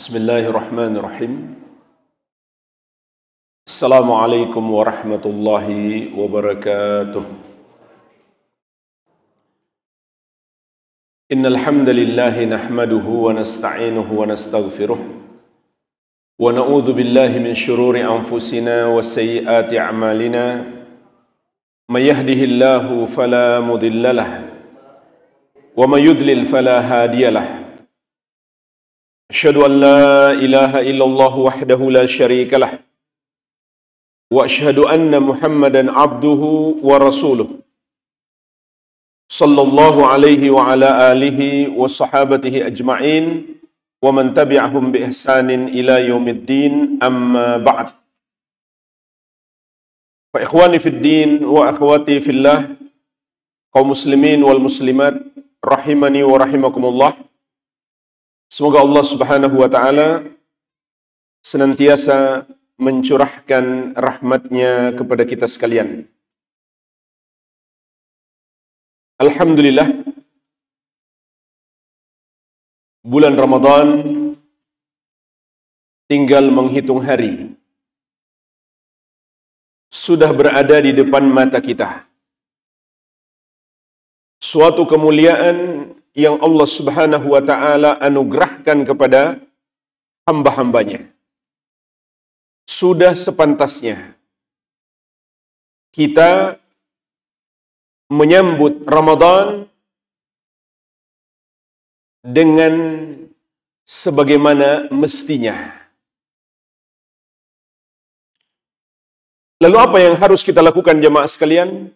Bismillahirrahmanirrahim. Assalamualaikum warahmatullahi wabarakatuh. Innal hamdalillah nahmaduhu wa nasta'inuhu wa nastaghfiruh wa na'udzu billahi min shururi anfusina wa sayyiati a'malina. May yahdihillahu fala mudilla lahu wa may yudlil fala hadiya lahu. Asyhadu an la ilaha illallah wahdahu la syarika lah wa asyhadu anna Muhammadan abduhu wa rasuluh sallallahu alaihi wa ala alihi wa sahabatihi ajma'in wa man tabi'ahum bi ihsanin ila yaumiddin, amma ba'd. Fa ikhwani fid din wa akhwati fillah, kaum muslimin wal muslimat rahimani wa rahimakumullah. Semoga Allah Subhanahu wa ta'ala senantiasa mencurahkan rahmatnya kepada kita sekalian. Alhamdulillah, bulan Ramadan tinggal menghitung hari. Sudah berada di depan mata kita. Suatu kemuliaan yang Allah Subhanahu wa ta'ala anugerahkan kepada hamba-hambanya. Sudah sepantasnya kita menyambut Ramadan dengan sebagaimana mestinya. Lalu apa yang harus kita lakukan jemaah sekalian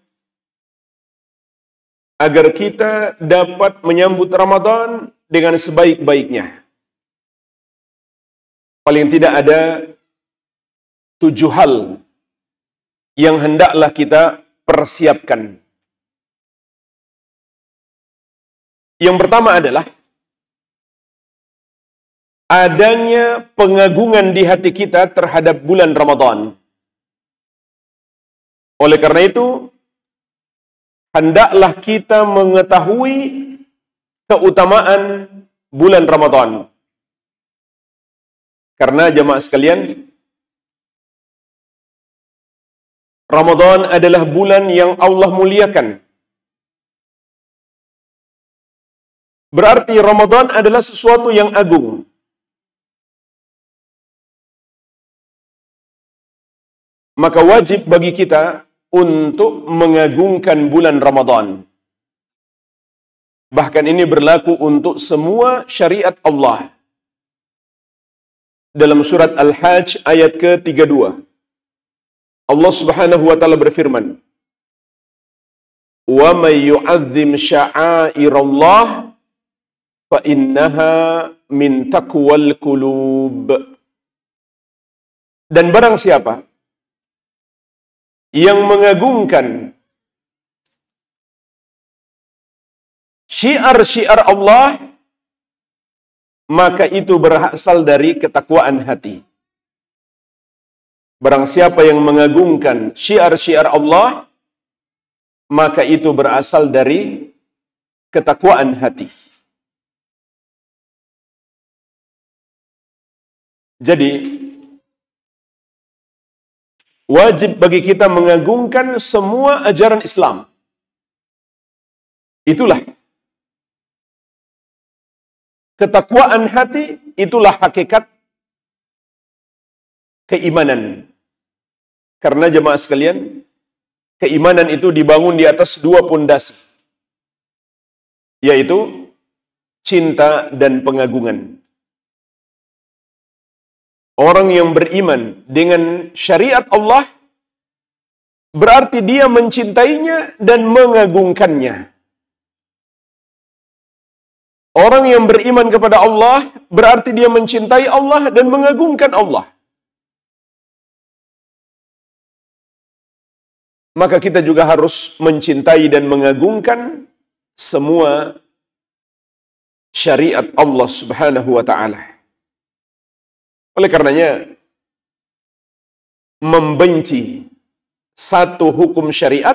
agar kita dapat menyambut Ramadan dengan sebaik-baiknya? Paling tidak ada 7 hal yang hendaklah kita persiapkan. Yang pertama adalah adanya pengagungan di hati kita terhadap bulan Ramadan. Oleh karena itu, hendaklah kita mengetahui keutamaan bulan Ramadan. Karena jemaah sekalian, Ramadan adalah bulan yang Allah muliakan. Berarti Ramadan adalah sesuatu yang agung. Maka wajib bagi kita untuk mengagungkan bulan Ramadan. Bahkan ini berlaku untuk semua syariat Allah. Dalam surat Al-Hajj ayat ke-32, Allah Subhanahu wa ta'ala berfirman, "Wa may yu'azzim sya'airallah fa innaha min taqwal qulub." Dan barang siapa yang mengagungkan syiar-syiar Allah, maka itu berasal dari ketakwaan hati. Barang siapa yang mengagungkan syiar-syiar Allah, maka itu berasal dari ketakwaan hati. Jadi, wajib bagi kita mengagungkan semua ajaran Islam. Itulah ketakwaan hati, itulah hakikat keimanan. Karena jemaah sekalian, keimanan itu dibangun di atas 2 pondasi, yaitu cinta dan pengagungan. Orang yang beriman dengan syariat Allah berarti dia mencintainya dan mengagungkannya. Orang yang beriman kepada Allah berarti dia mencintai Allah dan mengagungkan Allah. Maka kita juga harus mencintai dan mengagungkan semua syariat Allah Subhanahu wa ta'ala. Oleh karenanya, membenci satu hukum syariat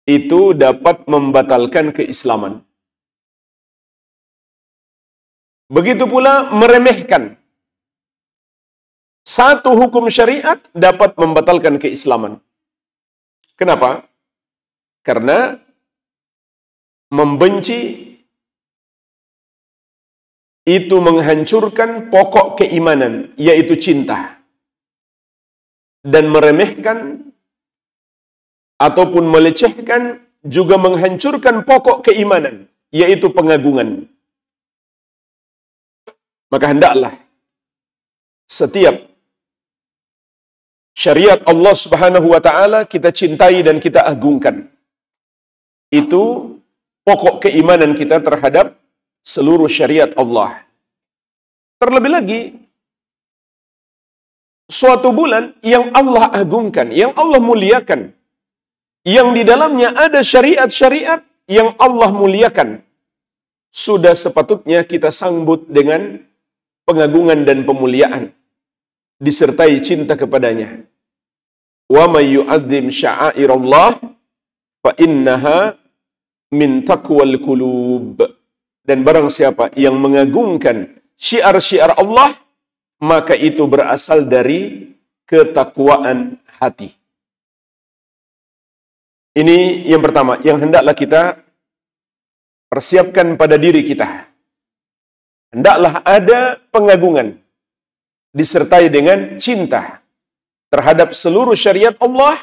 itu dapat membatalkan keislaman. Begitu pula meremehkan satu hukum syariat dapat membatalkan keislaman. Kenapa? Karena membenci itu menghancurkan pokok keimanan, yaitu cinta. Dan meremehkan ataupun melecehkan juga menghancurkan pokok keimanan, yaitu pengagungan. Maka hendaklah setiap syariat Allah Subhanahu wa taala kita cintai dan kita agungkan. Itu pokok keimanan kita terhadap seluruh syariat Allah. Terlebih lagi, suatu bulan yang Allah agungkan, yang Allah muliakan, yang di dalamnya ada syariat-syariat yang Allah muliakan, sudah sepatutnya kita sambut dengan pengagungan dan pemuliaan, disertai cinta kepadanya. Wa may yu'azzim sya'airallah fa innaha min taqwal qulub. Dan barang siapa yang mengagungkan syiar-syiar Allah, maka itu berasal dari ketakwaan hati. Ini yang pertama, yang hendaklah kita persiapkan pada diri kita. Hendaklah ada pengagungan disertai dengan cinta terhadap seluruh syariat Allah,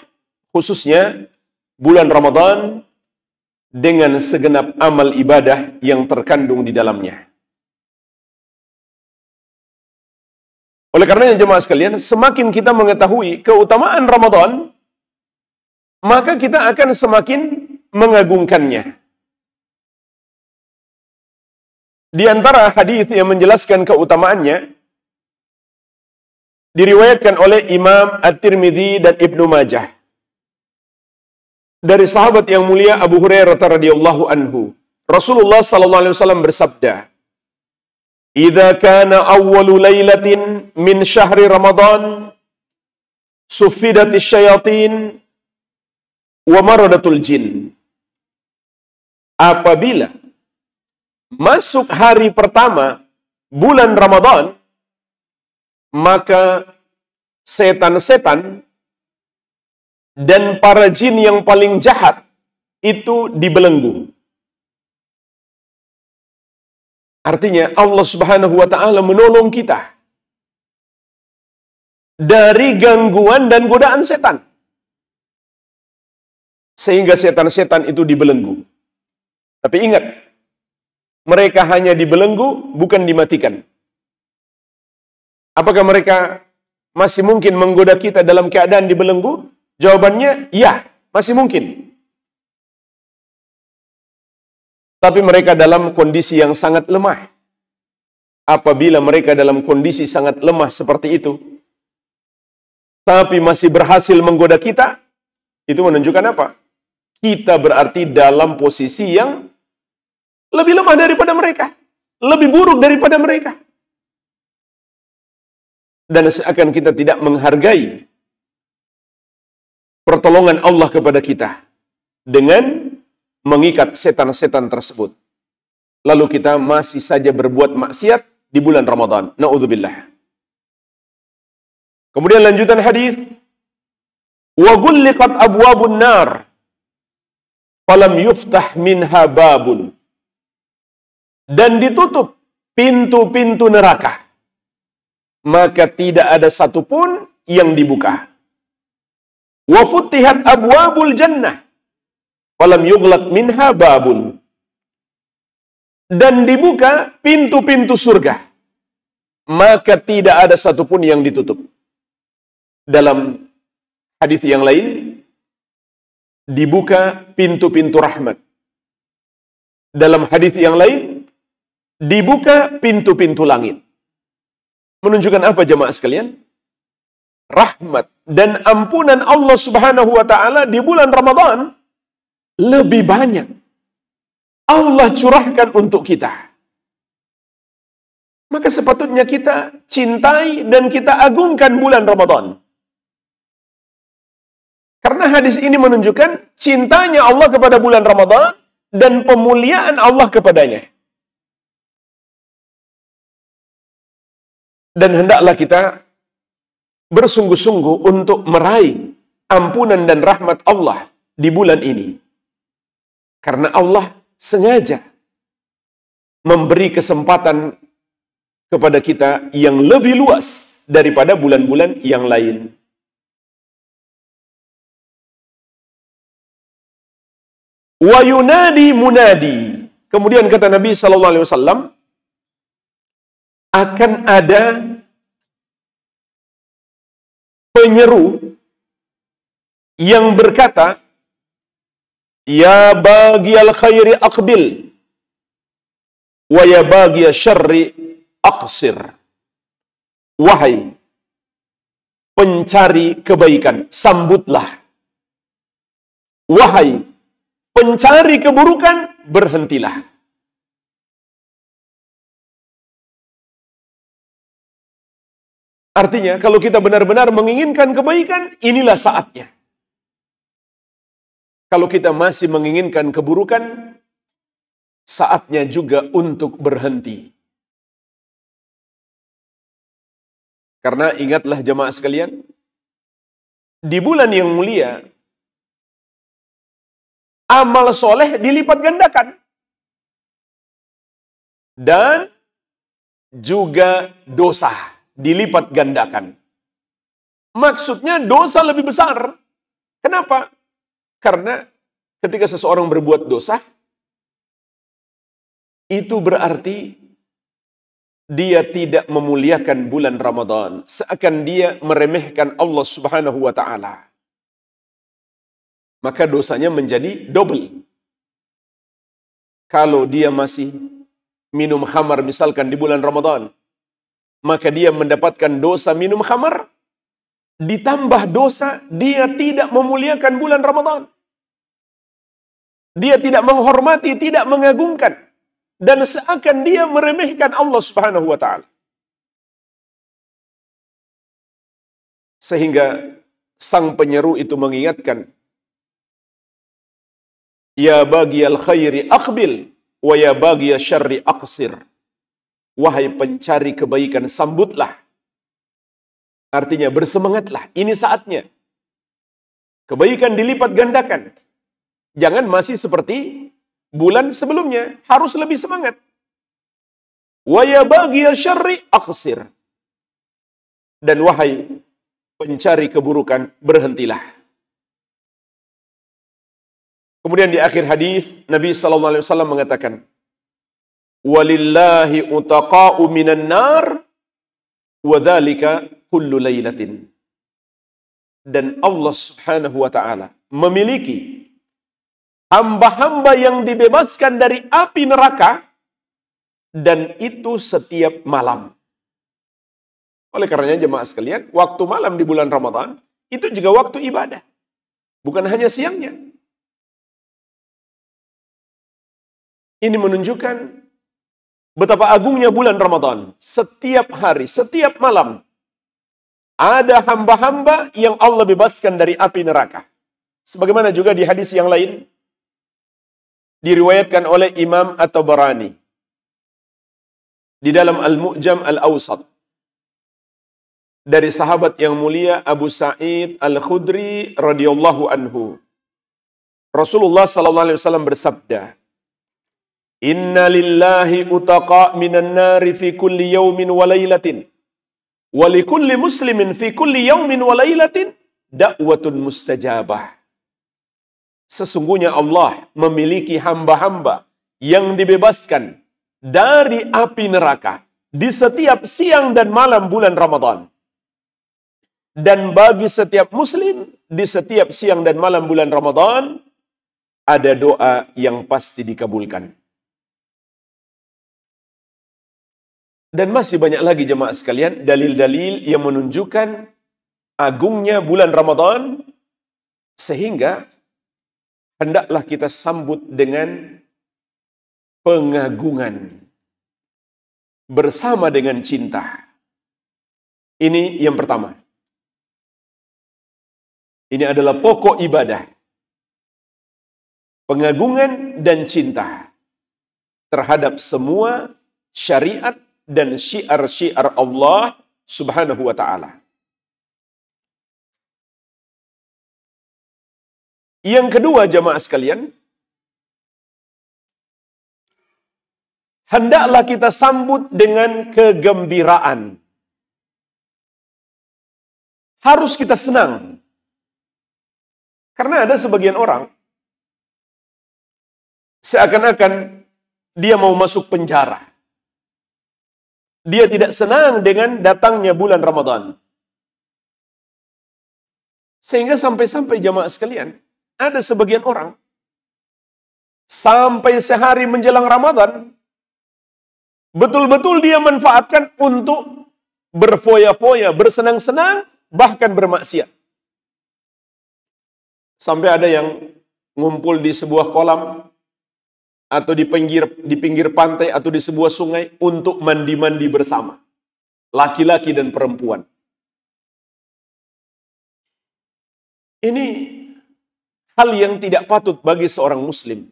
khususnya bulan Ramadan dengan segenap amal ibadah yang terkandung di dalamnya. Oleh karenanya jemaah sekalian, semakin kita mengetahui keutamaan Ramadan, maka kita akan semakin mengagungkannya. Di antara hadis yang menjelaskan keutamaannya diriwayatkan oleh Imam At-Tirmidzi dan Ibnu Majah dari sahabat yang mulia Abu Hurairah radhiyallahu anhu. Rasulullah sallallahu alaihi wasallam bersabda, "Idza kana awwalu lailatin min syahri Ramadan, suffidatis syayatin wa maradatul jin." Apabila masuk hari pertama bulan Ramadan, maka setan-setan dan para jin yang paling jahat itu dibelenggu. Artinya Allah Subhanahu wa taala menolong kita dari gangguan dan godaan setan, sehingga setan-setan itu dibelenggu. Tapi ingat, mereka hanya dibelenggu, bukan dimatikan. Apakah mereka masih mungkin menggoda kita dalam keadaan dibelenggu? Jawabannya, ya, masih mungkin. Tapi mereka dalam kondisi yang sangat lemah. Apabila mereka dalam kondisi sangat lemah seperti itu, tapi masih berhasil menggoda kita, itu menunjukkan apa? Kita berarti dalam posisi yang lebih lemah daripada mereka, lebih buruk daripada mereka. Dan seakan kita tidak menghargai pertolongan Allah kepada kita dengan mengikat setan-setan tersebut. Lalu kita masih saja berbuat maksiat di bulan Ramadan. Na'udzubillah. Kemudian lanjutan hadis, wa ghulliqat abwabun nar falam yuftah minha babun. Dan ditutup pintu-pintu neraka, maka tidak ada satupun yang dibuka. Wa futihat abwabul jannah falam yughlaq minha babun. Dan dibuka pintu-pintu surga, maka tidak ada satupun yang ditutup. Dalam hadis yang lain, dibuka pintu-pintu rahmat. Dalam hadis yang lain, dibuka pintu-pintu langit. Menunjukkan apa jemaah sekalian? Rahmat dan ampunan Allah Subhanahu wa taala di bulan Ramadan lebih banyak Allah curahkan untuk kita. Maka sepatutnya kita cintai dan kita agungkan bulan Ramadan. Karena hadis ini menunjukkan cintanya Allah kepada bulan Ramadan dan pemuliaan Allah kepadanya. Dan hendaklah kita bersungguh-sungguh untuk meraih ampunan dan rahmat Allah di bulan ini. Karena Allah sengaja memberi kesempatan kepada kita yang lebih luas daripada bulan-bulan yang lain. Wa yunadi munadi. Kemudian kata Nabi sallallahu alaihi wasallam, akan ada penyeru yang berkata, ya bagiyal khairi aqbil wa ya bagiyal syarri aqsir. Wahai pencari kebaikan, sambutlah. Wahai pencari keburukan, berhentilah. Artinya, kalau kita benar-benar menginginkan kebaikan, inilah saatnya. Kalau kita masih menginginkan keburukan, saatnya juga untuk berhenti. Karena ingatlah jemaah sekalian, di bulan yang mulia, amal soleh dilipat gandakan. Dan juga dosa dilipat gandakan. Maksudnya dosa lebih besar. Kenapa? Karena ketika seseorang berbuat dosa, itu berarti dia tidak memuliakan bulan Ramadan. Seakan dia meremehkan Allah Subhanahu wa ta'ala. Maka dosanya menjadi double. Kalau dia masih minum khamar misalkan di bulan Ramadan, maka dia mendapatkan dosa minum khamar, ditambah dosa dia tidak memuliakan bulan Ramadan. Dia tidak menghormati, tidak mengagungkan, dan seakan dia meremehkan Allah Subhanahu wa ta'ala. Sehingga sang penyeru itu mengingatkan, ya bagiyal khairi aqbil wa ya bagiyal syarri aqsir. Wahai pencari kebaikan, sambutlah. Artinya bersemangatlah, ini saatnya. Kebaikan dilipat gandakan. Jangan masih seperti bulan sebelumnya, harus lebih semangat. Wa ya bagiyal syarri aqsir. Dan wahai pencari keburukan, berhentilah. Kemudian di akhir hadis Nabi sallallahu alaihi wasallam mengatakan, walillahi utaqa'u minan nar wa dzalika kullu lailatin. Dan Allah Subhanahu wa taala memiliki hamba-hamba yang dibebaskan dari api neraka, dan itu setiap malam. Oleh karenanya jemaah sekalian, waktu malam di bulan Ramadan itu juga waktu ibadah. Bukan hanya siangnya. Ini menunjukkan betapa agungnya bulan Ramadan. Setiap hari, setiap malam, ada hamba-hamba yang Allah bebaskan dari api neraka. Sebagaimana juga di hadis yang lain, diriwayatkan oleh Imam At-Tabarani di dalam Al-Mu'jam Al-Awsat, dari sahabat yang mulia Abu Sa'id Al-Khudri radhiyallahu anhu. Rasulullah sallallahu alaihi wasallam bersabda, inna lillahi utaqa minan nari fi kulli yawmin wa laylatin wa li kulli muslimin fi kulli yawmin wa laylatin da'watun mustajabah. Sesungguhnya Allah memiliki hamba-hamba yang dibebaskan dari api neraka di setiap siang dan malam bulan Ramadan. Dan bagi setiap muslim di setiap siang dan malam bulan Ramadan ada doa yang pasti dikabulkan. Dan masih banyak lagi jemaah sekalian dalil-dalil yang menunjukkan agungnya bulan Ramadan, sehingga hendaklah kita sambut dengan pengagungan bersama dengan cinta. Ini yang pertama. Ini adalah pokok ibadah. Pengagungan dan cinta terhadap semua syariat dan syiar-syiar Allah Subhanahu wa ta'ala. Yang kedua, jamaah sekalian, hendaklah kita sambut dengan kegembiraan. Harus kita senang. Karena ada sebagian orang seakan-akan dia mau masuk penjara. Dia tidak senang dengan datangnya bulan Ramadan. Sehingga sampai-sampai jamaah sekalian, ada sebagian orang sampai sehari menjelang Ramadan, betul-betul dia manfaatkan untuk berfoya-foya, bersenang-senang, bahkan bermaksiat. Sampai ada yang ngumpul di sebuah kolam, atau di pinggir pantai, atau di sebuah sungai, untuk mandi-mandi bersama. Laki-laki dan perempuan. Ini hal yang tidak patut bagi seorang muslim.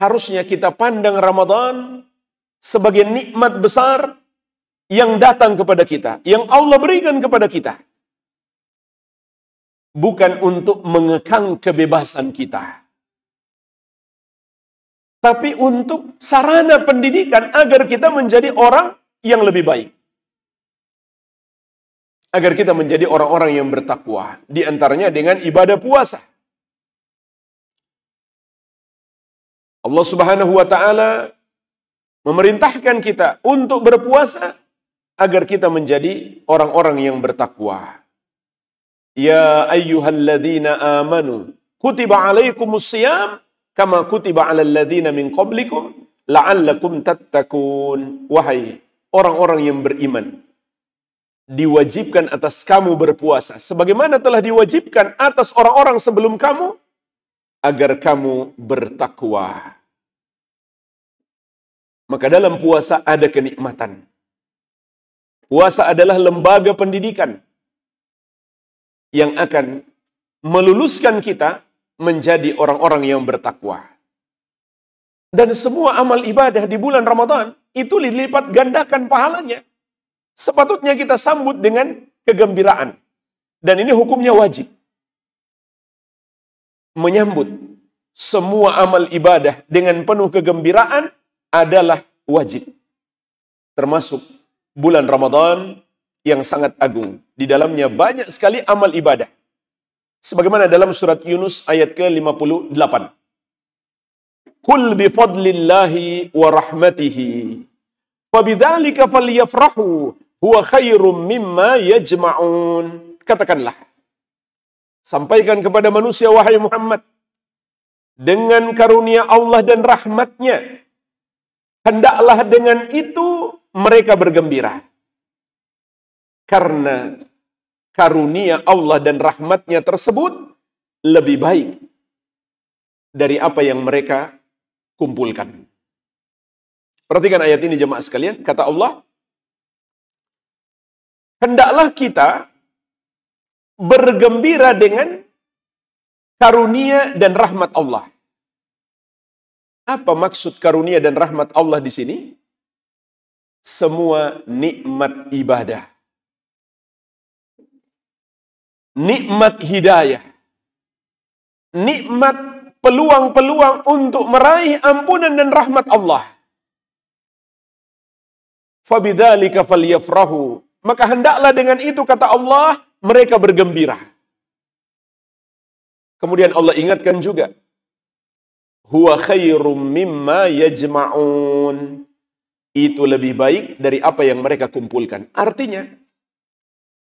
Harusnya kita pandang Ramadan sebagai nikmat besar yang datang kepada kita, yang Allah berikan kepada kita. Bukan untuk mengekang kebebasan kita, tapi untuk sarana pendidikan agar kita menjadi orang yang lebih baik. Agar kita menjadi orang-orang yang bertakwa. Di antaranya dengan ibadah puasa. Allah Subhanahu wa ta'ala memerintahkan kita untuk berpuasa agar kita menjadi orang-orang yang bertakwa. Ya ayyuhalladzina amanu kutiba alaikumus siyam kama kutiba alal ladzina min qablikum la'allakum tattaqun. Wahai orang-orang yang beriman, diwajibkan atas kamu berpuasa sebagaimana telah diwajibkan atas orang-orang sebelum kamu agar kamu bertakwa. Maka dalam puasa ada kenikmatan. Puasa adalah lembaga pendidikan yang akan meluluskan kita menjadi orang-orang yang bertakwa. Dan semua amal ibadah di bulan Ramadan itu dilipat gandakan pahalanya. Sepatutnya kita sambut dengan kegembiraan. Dan ini hukumnya wajib. Menyambut semua amal ibadah dengan penuh kegembiraan adalah wajib. Termasuk bulan Ramadan yang sangat agung. Di dalamnya banyak sekali amal ibadah. Sebagaimana dalam surat Yunus ayat ke-58. Qul bifadlillahi wa rahmatihi fabidzalika falyafrahu huwa khairum mimma yajma'un. Katakanlah, sampaikan kepada manusia wahai Muhammad, dengan karunia Allah dan rahmatnya, hendaklah dengan itu mereka bergembira. Karena karunia Allah dan rahmatnya tersebut lebih baik dari apa yang mereka kumpulkan. Perhatikan ayat ini jemaah sekalian. Kata Allah, hendaklah kita bergembira dengan karunia dan rahmat Allah. Apa maksud karunia dan rahmat Allah di sini? Semua nikmat ibadah, nikmat hidayah, nikmat peluang-peluang untuk meraih ampunan dan rahmat Allah. Fabidzalika falyafrahu, maka hendaklah dengan itu, kata Allah, mereka bergembira. Kemudian Allah ingatkan juga, huwa khairum mimma yajma'un, itu lebih baik dari apa yang mereka kumpulkan. Artinya,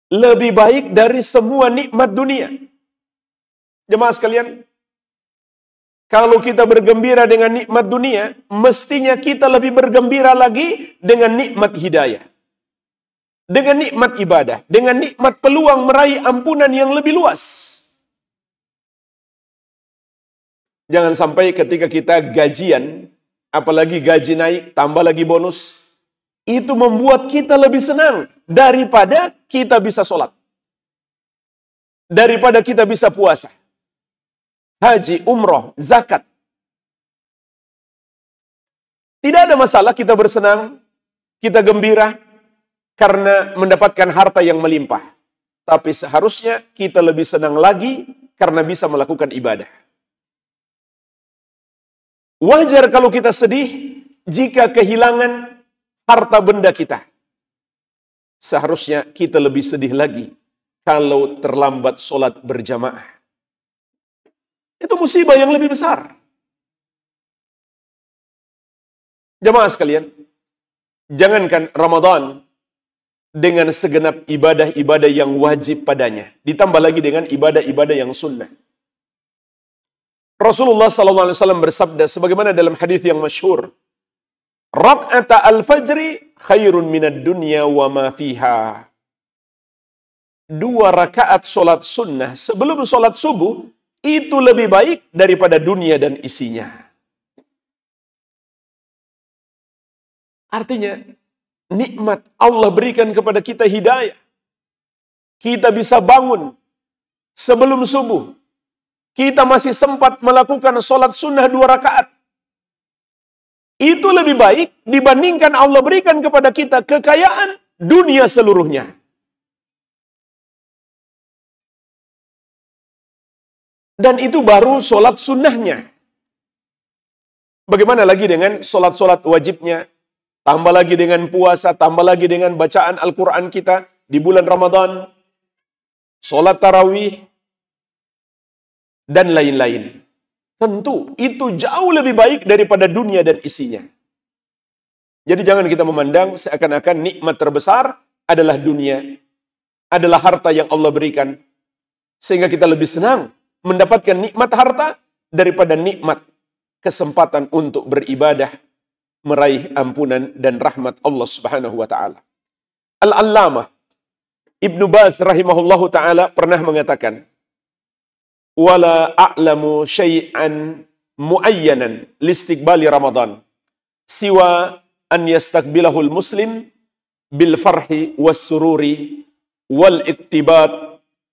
lebih baik dari semua nikmat dunia. Jemaah sekalian, kalau kita bergembira dengan nikmat dunia, mestinya kita lebih bergembira lagi dengan nikmat hidayah, dengan nikmat ibadah, dengan nikmat peluang meraih ampunan yang lebih luas. Jangan sampai ketika kita gajian, apalagi gaji naik, tambah lagi bonus, itu membuat kita lebih senang daripada kita bisa sholat, daripada kita bisa puasa, haji, umroh, zakat. Tidak ada masalah kita bersenang, kita gembira, karena mendapatkan harta yang melimpah. Tapi seharusnya kita lebih senang lagi karena bisa melakukan ibadah. Wajar kalau kita sedih jika kehilangan harta benda kita. Seharusnya kita lebih sedih lagi kalau terlambat sholat berjamaah. Itu musibah yang lebih besar. Jamaah sekalian, jangankan Ramadan dengan segenap ibadah-ibadah yang wajib padanya, ditambah lagi dengan ibadah-ibadah yang sunnah. Rasulullah SAW bersabda sebagaimana dalam hadis yang masyhur, "Rak'ata al-fajri khairun minad dunya wa ma fiha." 2 rakaat solat sunnah sebelum solat subuh itu lebih baik daripada dunia dan isinya. Artinya, nikmat Allah berikan kepada kita hidayah. Kita bisa bangun sebelum subuh. Kita masih sempat melakukan solat sunnah 2 rakaat. Itu lebih baik dibandingkan Allah berikan kepada kita kekayaan dunia seluruhnya. Dan itu baru solat sunnahnya. Bagaimana lagi dengan solat-solat wajibnya? Tambah lagi dengan puasa, tambah lagi dengan bacaan Al-Quran kita di bulan Ramadan, solat tarawih, dan lain-lain. Tentu itu jauh lebih baik daripada dunia dan isinya. Jadi jangan kita memandang seakan-akan nikmat terbesar adalah dunia, adalah harta yang Allah berikan. Sehingga kita lebih senang mendapatkan nikmat harta daripada nikmat kesempatan untuk beribadah, meraih ampunan dan rahmat Allah Subhanahu wa taala. Al-Allamah Ibnu Baz rahimahullahu taala pernah mengatakan, "Wala a'lamu syai'an muayyanan listiqbali Ramadan siwa an yastaqbilahul muslim bil farhi was sururi wal ittibat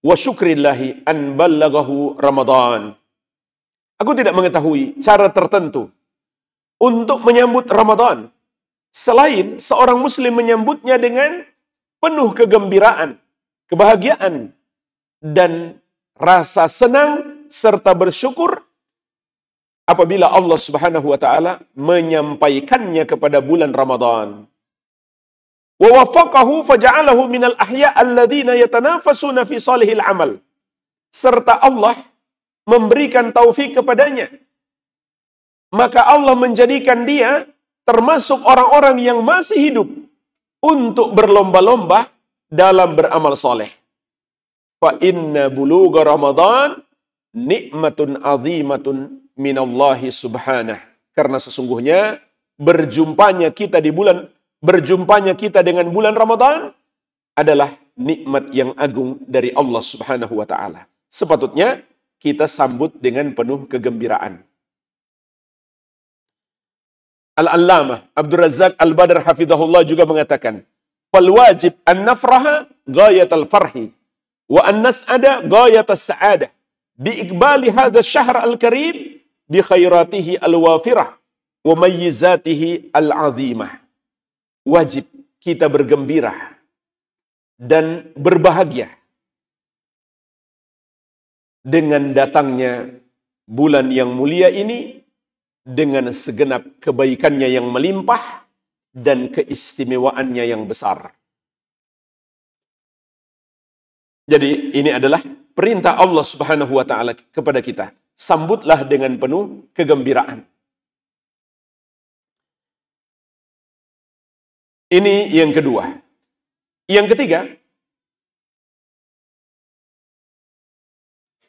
wa syukrillahi an ballagahu Ramadan." Aku tidak mengetahui cara tertentu untuk menyambut Ramadan selain seorang muslim menyambutnya dengan penuh kegembiraan, kebahagiaan, dan rasa senang serta bersyukur apabila Allah Subhanahu wa taala menyampaikannya kepada bulan Ramadan. Wa waffaqahu faja'alahu minal ahya' alladziina yatanafasuna fi salihil amal. Serta Allah memberikan taufik kepadanya, maka Allah menjadikan dia termasuk orang-orang yang masih hidup untuk berlomba-lomba dalam beramal soleh. Fa inna bulugha Ramadan nikmatun azimatun minallahi subhanah. Karena sesungguhnya berjumpanya kita dengan bulan Ramadan adalah nikmat yang agung dari Allah Subhanahu wa taala. Sepatutnya kita sambut dengan penuh kegembiraan. Al-Allamah Abdul Razzaq Al-Badr hafizahullah juga mengatakan, "Fal wajib an nafraha ghayatal farhi wa an nas'ada ghayatas sa'adah bi iqbali hadha asy-syahr al-karim bi khairatihi al-wafirah wa mayyizatihi al-'azimah." Wajib kita bergembira dan berbahagia dengan datangnya bulan yang mulia ini, dengan segenap kebaikannya yang melimpah dan keistimewaannya yang besar. Jadi ini adalah perintah Allah Subhanahu wa taala kepada kita. Sambutlah dengan penuh kegembiraan. Ini yang kedua. Yang ketiga,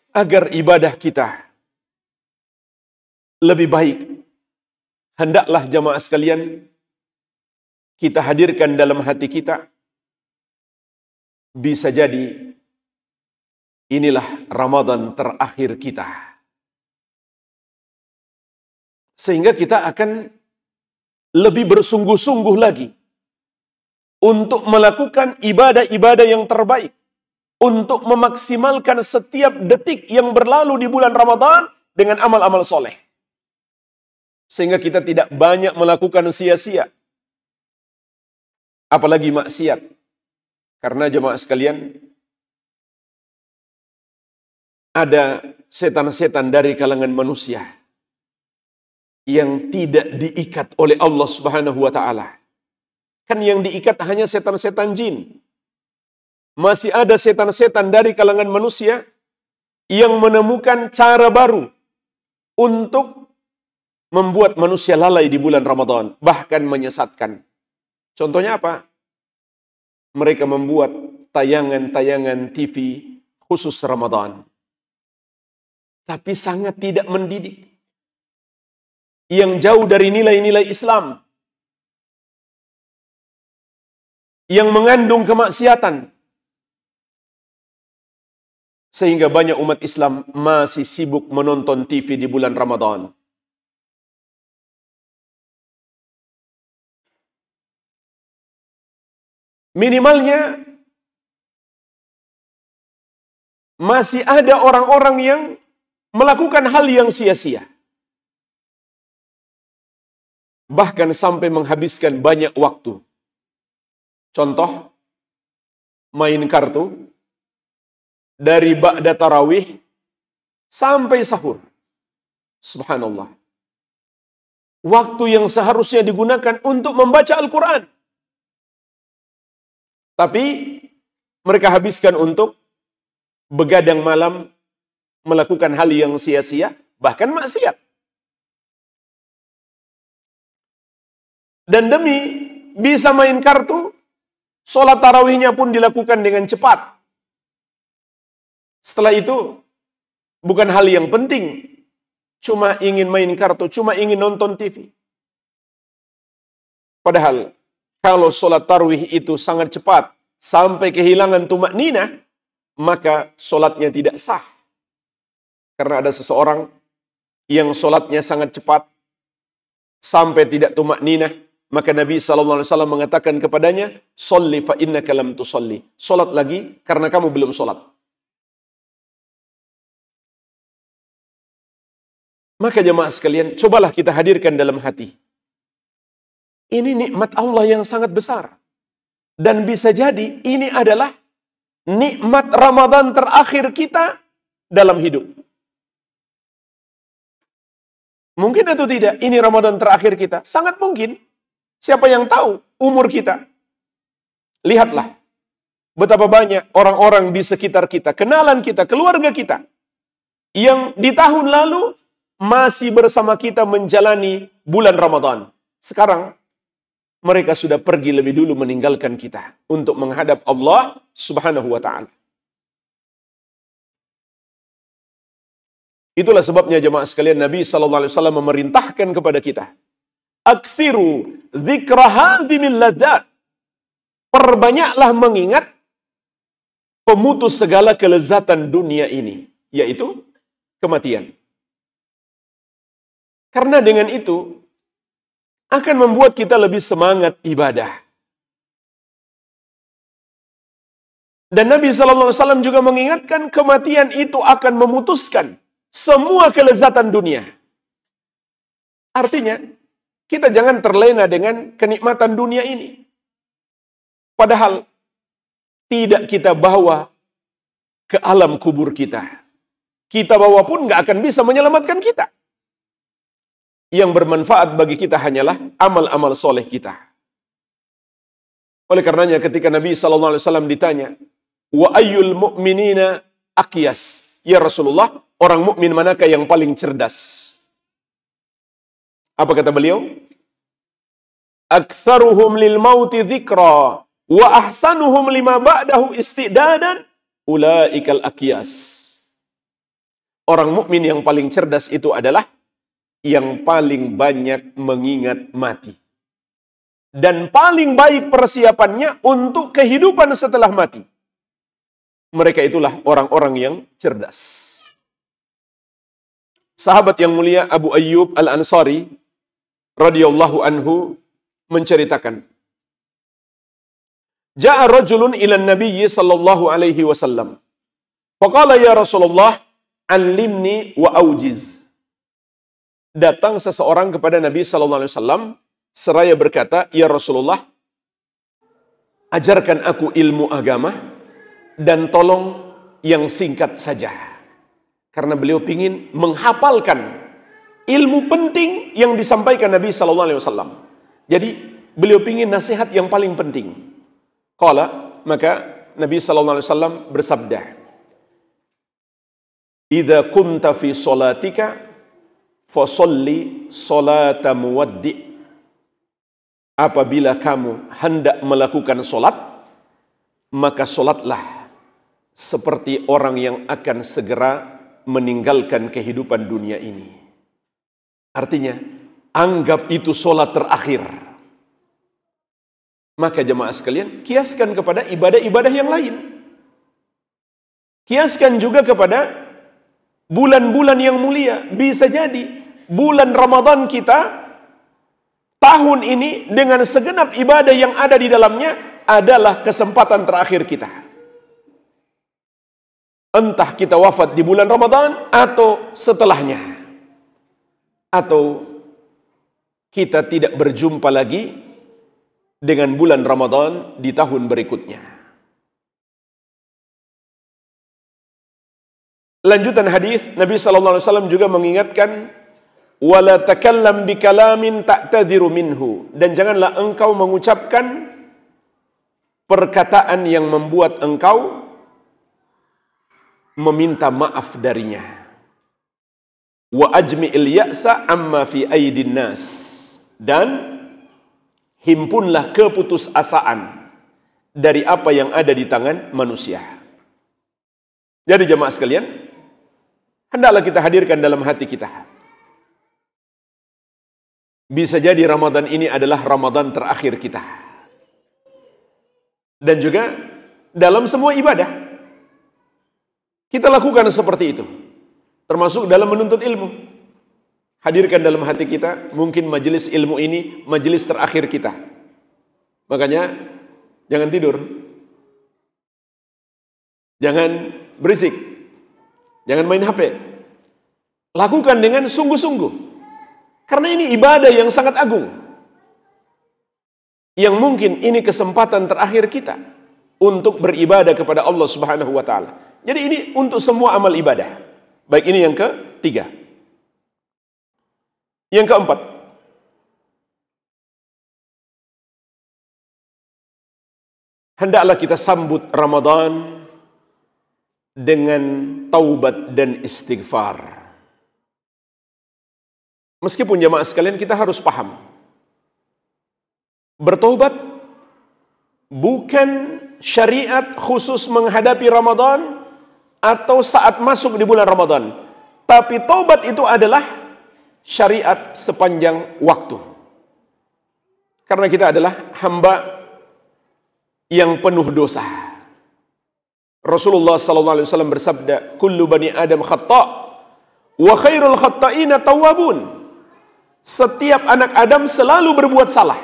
agar ibadah kita lebih baik, hendaklah jamaah sekalian kita hadirkan dalam hati kita, bisa jadi inilah Ramadan terakhir kita. Sehingga kita akan lebih bersungguh-sungguh lagi untuk melakukan ibadah-ibadah yang terbaik, untuk memaksimalkan setiap detik yang berlalu di bulan Ramadan dengan amal-amal soleh. Sehingga kita tidak banyak melakukan sia-sia, apalagi maksiat. Karena jemaah sekalian, ada setan-setan dari kalangan manusia yang tidak diikat oleh Allah Subhanahu wa taala. Kan yang diikat hanya setan-setan jin. Masih ada setan-setan dari kalangan manusia yang menemukan cara baru untuk membuat manusia lalai di bulan Ramadan, bahkan menyesatkan. Contohnya apa? Mereka membuat tayangan-tayangan TV khusus Ramadan. Tapi sangat tidak mendidik. Yang jauh dari nilai-nilai Islam. Yang mengandung kemaksiatan. Sehingga banyak umat Islam masih sibuk menonton TV di bulan Ramadan. Minimalnya masih ada orang-orang yang melakukan hal yang sia-sia. Bahkan sampai menghabiskan banyak waktu. Contoh, main kartu dari ba'da tarawih sampai sahur. Subhanallah. Waktu yang seharusnya digunakan untuk membaca Al-Quran. Tapi mereka habiskan untuk begadang malam, melakukan hal yang sia-sia, bahkan maksiat. Dan demi bisa main kartu, sholat tarawihnya pun dilakukan dengan cepat. Setelah itu, bukan hal yang penting, cuma ingin main kartu, cuma ingin nonton TV. Padahal, kalau sholat tarawih itu sangat cepat, sampai kehilangan tumakninah, maka sholatnya tidak sah. Karena ada seseorang yang sholatnya sangat cepat, sampai tidak tumakninah, maka Nabi SAW mengatakan kepadanya, "Sholli fa innaka lam tusolli." Sholat lagi, karena kamu belum sholat. Maka jemaah sekalian, cobalah kita hadirkan dalam hati. Ini nikmat Allah yang sangat besar. Dan bisa jadi ini adalah nikmat Ramadan terakhir kita dalam hidup. Mungkin atau tidak, ini Ramadan terakhir kita. Sangat mungkin. Siapa yang tahu umur kita? Lihatlah betapa banyak orang-orang di sekitar kita, kenalan kita, keluarga kita, yang di tahun lalu masih bersama kita menjalani bulan Ramadan. Sekarang mereka sudah pergi lebih dulu meninggalkan kita untuk menghadap Allah Subhanahu wa ta'ala. Itulah sebabnya jemaah sekalian, Nabi SAW memerintahkan kepada kita, "Aktsiru dzikra hadhimil ladzat." Perbanyaklah mengingat pemutus segala kelezatan dunia ini, yaitu kematian. Karena dengan itu akan membuat kita lebih semangat ibadah. Dan Nabi SAW juga mengingatkan kematian itu akan memutuskan semua kelezatan dunia. Artinya, kita jangan terlena dengan kenikmatan dunia ini. Padahal, tidak kita bawa ke alam kubur kita. Kita bawa pun nggak akan bisa menyelamatkan kita. Yang bermanfaat bagi kita hanyalah amal-amal soleh kita. Oleh karenanya ketika Nabi SAW ditanya, "Wa ayyul mu'minina aqyas?" Ya Rasulullah, orang mukmin manakah yang paling cerdas? Apa kata beliau? "Aktsaruhum lil mauti dzikra wa ahsanuhum lima ba'dahu istidadan ulaikal aqyas." Orang mukmin yang paling cerdas itu adalah yang paling banyak mengingat mati. Dan paling baik persiapannya untuk kehidupan setelah mati. Mereka itulah orang-orang yang cerdas. Sahabat yang mulia Abu Ayyub Al-Ansari radhiyallahu anhu menceritakan, "Ja'a rajulun ila an-nabiy sallallahu alaihi wasallam. Faqala ya Rasulullah, 'allimni wa aujiz." Datang seseorang kepada Nabi sallallahu alaihi wasallam seraya berkata, "Ya Rasulullah, ajarkan aku ilmu agama dan tolong yang singkat saja. Karena beliau ingin menghafalkan ilmu penting yang disampaikan Nabi SAW. Jadi beliau ingin nasihat yang paling penting. Qala, maka Nabi SAW bersabda, "Idza kunta fi salatika fasalli salata muwaddi." Apabila kamu hendak melakukan solat, maka solatlah seperti orang yang akan segera meninggalkan kehidupan dunia ini. Artinya, anggap itu solat terakhir. Maka jemaah sekalian, kiaskan kepada ibadah-ibadah yang lain. Kiaskan juga kepada bulan-bulan yang mulia. Bisa jadi bulan Ramadan kita tahun ini dengan segenap ibadah yang ada di dalamnya adalah kesempatan terakhir kita. Entah kita wafat di bulan Ramadan atau setelahnya. Atau kita tidak berjumpa lagi dengan bulan Ramadan di tahun berikutnya. Lanjutan hadis, Nabi SAW juga mengingatkan, wala takallam bikalamin ta'tadhiru minhu, dan janganlah engkau mengucapkan perkataan yang membuat engkau meminta maaf darinya. Wa ajmi'il ya'sa amma fi aidin nas, dan himpunlah keputusasaan dari apa yang ada di tangan manusia. Jadi jemaah sekalian, hendaklah kita hadirkan dalam hati kita, bisa jadi Ramadan ini adalah Ramadan terakhir kita. Dan juga dalam semua ibadah kita lakukan seperti itu. Termasuk dalam menuntut ilmu. Hadirkan dalam hati kita, mungkin majelis ilmu ini majelis terakhir kita. Makanya jangan tidur. Jangan berisik. Jangan main HP. Lakukan dengan sungguh-sungguh. Karena ini ibadah yang sangat agung. Yang mungkin ini kesempatan terakhir kita untuk beribadah kepada Allah Subhanahu wa taala. Jadi ini untuk semua amal ibadah. Baik, ini yang ketiga. Yang keempat, hendaklah kita sambut Ramadan dengan taubat dan istighfar. Meskipun jemaah sekalian kita harus paham, bertaubat bukan syariat khusus menghadapi Ramadan atau saat masuk di bulan Ramadan. Tapi taubat itu adalah syariat sepanjang waktu. Karena kita adalah hamba yang penuh dosa. Rasulullah SAW bersabda, "Kullu bani Adam khata' wa khairul khata'ina tawwabun." Setiap anak Adam selalu berbuat salah.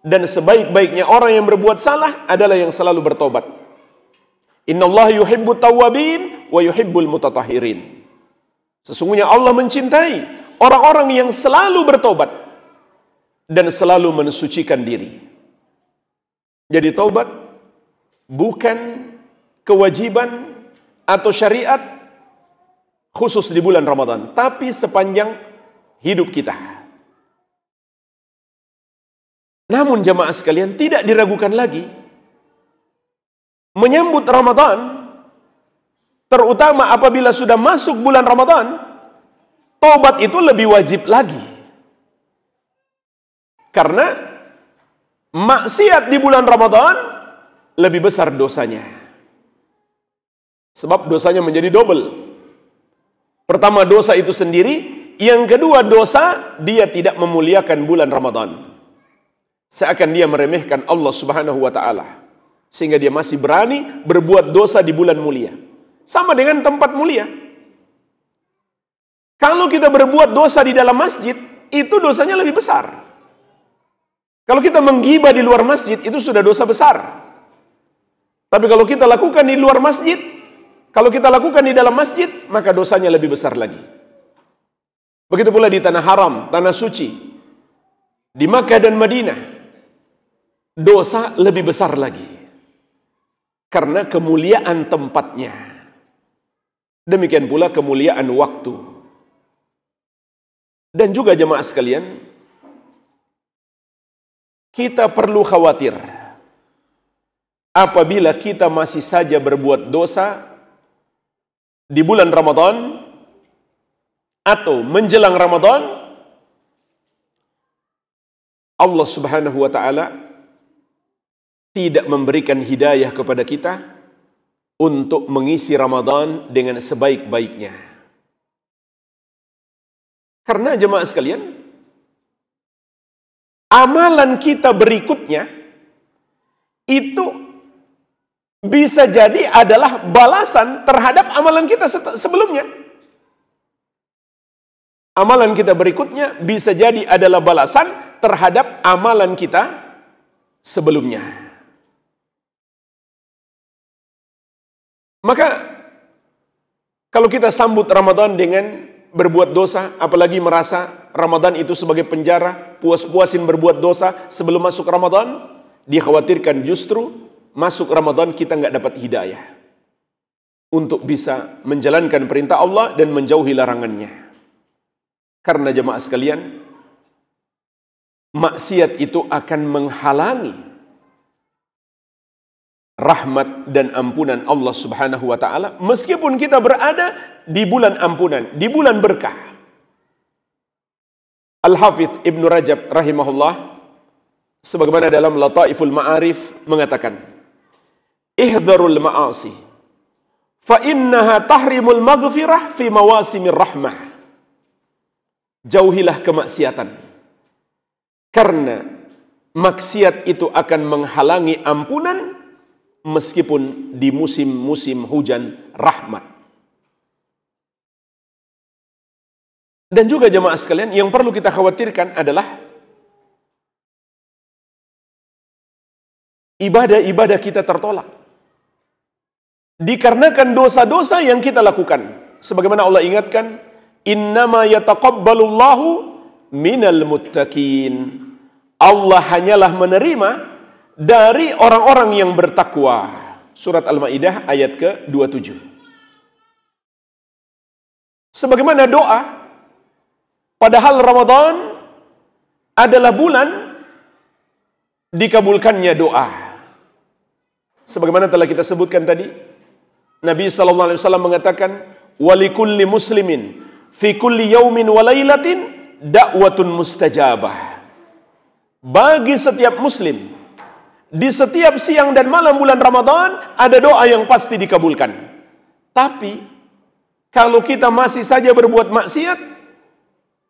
Dan sebaik-baiknya orang yang berbuat salah adalah yang selalu bertobat. Innallaha yuhibbut tawwabin wa yuhibbul mutatahhirin. Sesungguhnya Allah mencintai orang-orang yang selalu bertobat dan selalu mensucikan diri. Jadi taubat bukan kewajiban atau syariat khusus di bulan Ramadan, tapi sepanjang hidup kita. Namun jemaah sekalian, tidak diragukan lagi, menyambut Ramadan, terutama apabila sudah masuk bulan Ramadan, taubat itu lebih wajib lagi. Karena maksiat di bulan Ramadan lebih besar dosanya. Sebab dosanya menjadi double. Pertama, dosa itu sendiri. Yang kedua, dosa dia tidak memuliakan bulan Ramadan. Seakan dia meremehkan Allah Subhanahu wa ta'ala. Sehingga dia masih berani berbuat dosa di bulan mulia. Sama dengan tempat mulia. Kalau kita berbuat dosa di dalam masjid, itu dosanya lebih besar. Kalau kita menggibah di luar masjid, itu sudah dosa besar. Tapi kalau kita lakukan di luar masjid, kalau kita lakukan di dalam masjid, maka dosanya lebih besar lagi. Begitu pula di tanah haram, tanah suci, di Makkah dan Madinah. dosa lebih besar lagi. Karena kemuliaan tempatnya. Demikian pula kemuliaan waktu. Dan juga jemaah sekalian, kita perlu khawatir apabila kita masih saja berbuat dosa di bulan Ramadan atau menjelang Ramadan, Allah Subhanahu wa taala tidak memberikan hidayah kepada kita untuk mengisi Ramadan dengan sebaik-baiknya. Karena jemaah sekalian, amalan kita berikutnya itu bisa jadi adalah balasan terhadap amalan kita sebelumnya. Amalan kita berikutnya bisa jadi adalah balasan terhadap amalan kita sebelumnya. Maka kalau kita sambut Ramadan dengan berbuat dosa, apalagi merasa Ramadan itu sebagai penjara, puas-puasin berbuat dosa sebelum masuk Ramadan, dikhawatirkan justru masuk Ramadan kita nggak dapat hidayah untuk bisa menjalankan perintah Allah dan menjauhi larangannya. Karena jemaah sekalian, maksiat itu akan menghalangi rahmat dan ampunan Allah Subhanahu wa taala meskipun kita berada di bulan ampunan, di bulan berkah. Al-Hafidz Ibnu Rajab rahimahullah sebagaimana dalam Lataiful Ma'arif mengatakan, "Ihdharul ma'asi fa innaha tahrimul maghfirah fi mawasimir rahmah." Jauhilah kemaksiatan karena maksiat itu akan menghalangi ampunan meskipun di musim-musim hujan rahmat. Dan juga jemaah sekalian, yang perlu kita khawatirkan adalah ibadah-ibadah kita tertolak dikarenakan dosa-dosa yang kita lakukan. Sebagaimana Allah ingatkan, innama yataqabbalullahu minal muttaqin. Allah hanyalah menerima dari orang-orang yang bertakwa. Surat Al-Maidah ayat ke-27. Sebagaimana doa, padahal Ramadan adalah bulan dikabulkannya doa. Sebagaimana telah kita sebutkan tadi, Nabi SAW mengatakan, walikulli muslimin fi kulli yaumin wa lailatin da'watun mustajabah. Bagi setiap muslim, di setiap siang dan malam bulan Ramadan, ada doa yang pasti dikabulkan. Tapi, kalau kita masih saja berbuat maksiat,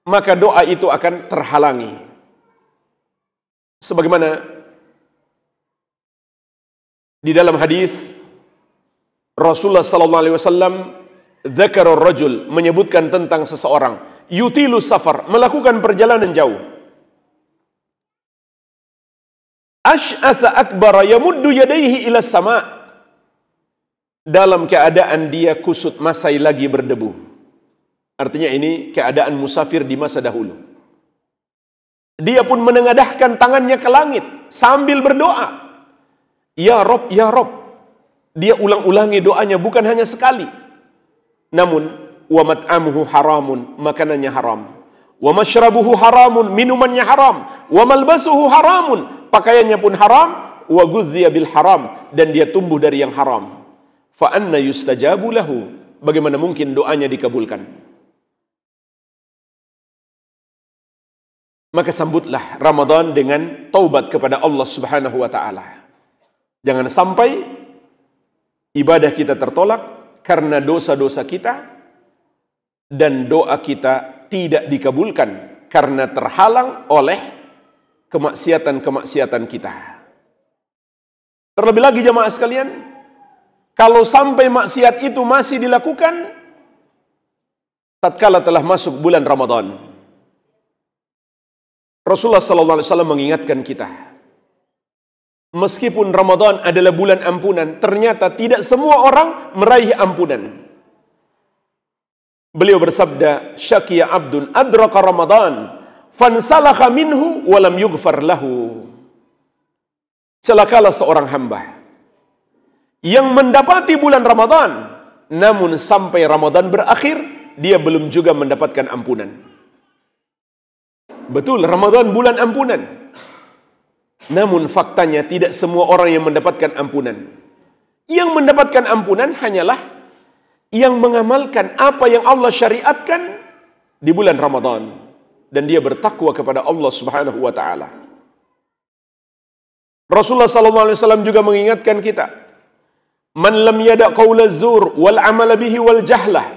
maka doa itu akan terhalangi. Sebagaimana di dalam hadis Rasulullah sallallahu alaihi wasallam dzakara rajul menyebutkan tentang seseorang yutilu safar, melakukan perjalanan jauh. Ash'atha akbara yamuddu yadayhi ila sama, dalam keadaan dia kusut masai lagi berdebu. Artinya ini keadaan musafir di masa dahulu. Dia pun menengadahkan tangannya ke langit sambil berdoa, ya Rob, ya Rob. Dia ulang-ulangi doanya bukan hanya sekali. Namun wa mat'amuhu haramun, makanannya haram. Wa mashrabuhu haramun, minumannya haram. Wa malbasuhu haramun, pakaiannya pun haram. Wa ghudhiya bil haram, dan dia tumbuh dari yang haram. Fa anna yustajabu lahu, bagaimana mungkin doanya dikabulkan? Maka sambutlah Ramadan dengan taubat kepada Allah Subhanahu wa taala. Jangan sampai ibadah kita tertolak karena dosa-dosa kita, dan doa kita tidak dikabulkan karena terhalang oleh kemaksiatan-kemaksiatan kita. Terlebih lagi jemaah sekalian, kalau sampai maksiat itu masih dilakukan tatkala telah masuk bulan Ramadan, Rasulullah SAW mengingatkan kita, meskipun Ramadan adalah bulan ampunan, ternyata tidak semua orang meraih ampunan. Beliau bersabda, syakiya abdun adraka Ramadan fansalakha minhu walam yughfar lahu. celakalah seorang hamba yang mendapati bulan Ramadan, namun sampai Ramadan berakhir, dia belum juga mendapatkan ampunan. Betul, Ramadan bulan ampunan. Namun faktanya tidak semua orang yang mendapatkan ampunan. Yang mendapatkan ampunan hanyalah yang mengamalkan apa yang Allah syariatkan di bulan Ramadan. Dan dia bertakwa kepada Allah Subhanahu wa ta'ala. Rasulullah SAW juga mengingatkan kita, man lam yada' qawla zur wal amala bihi wal jahlah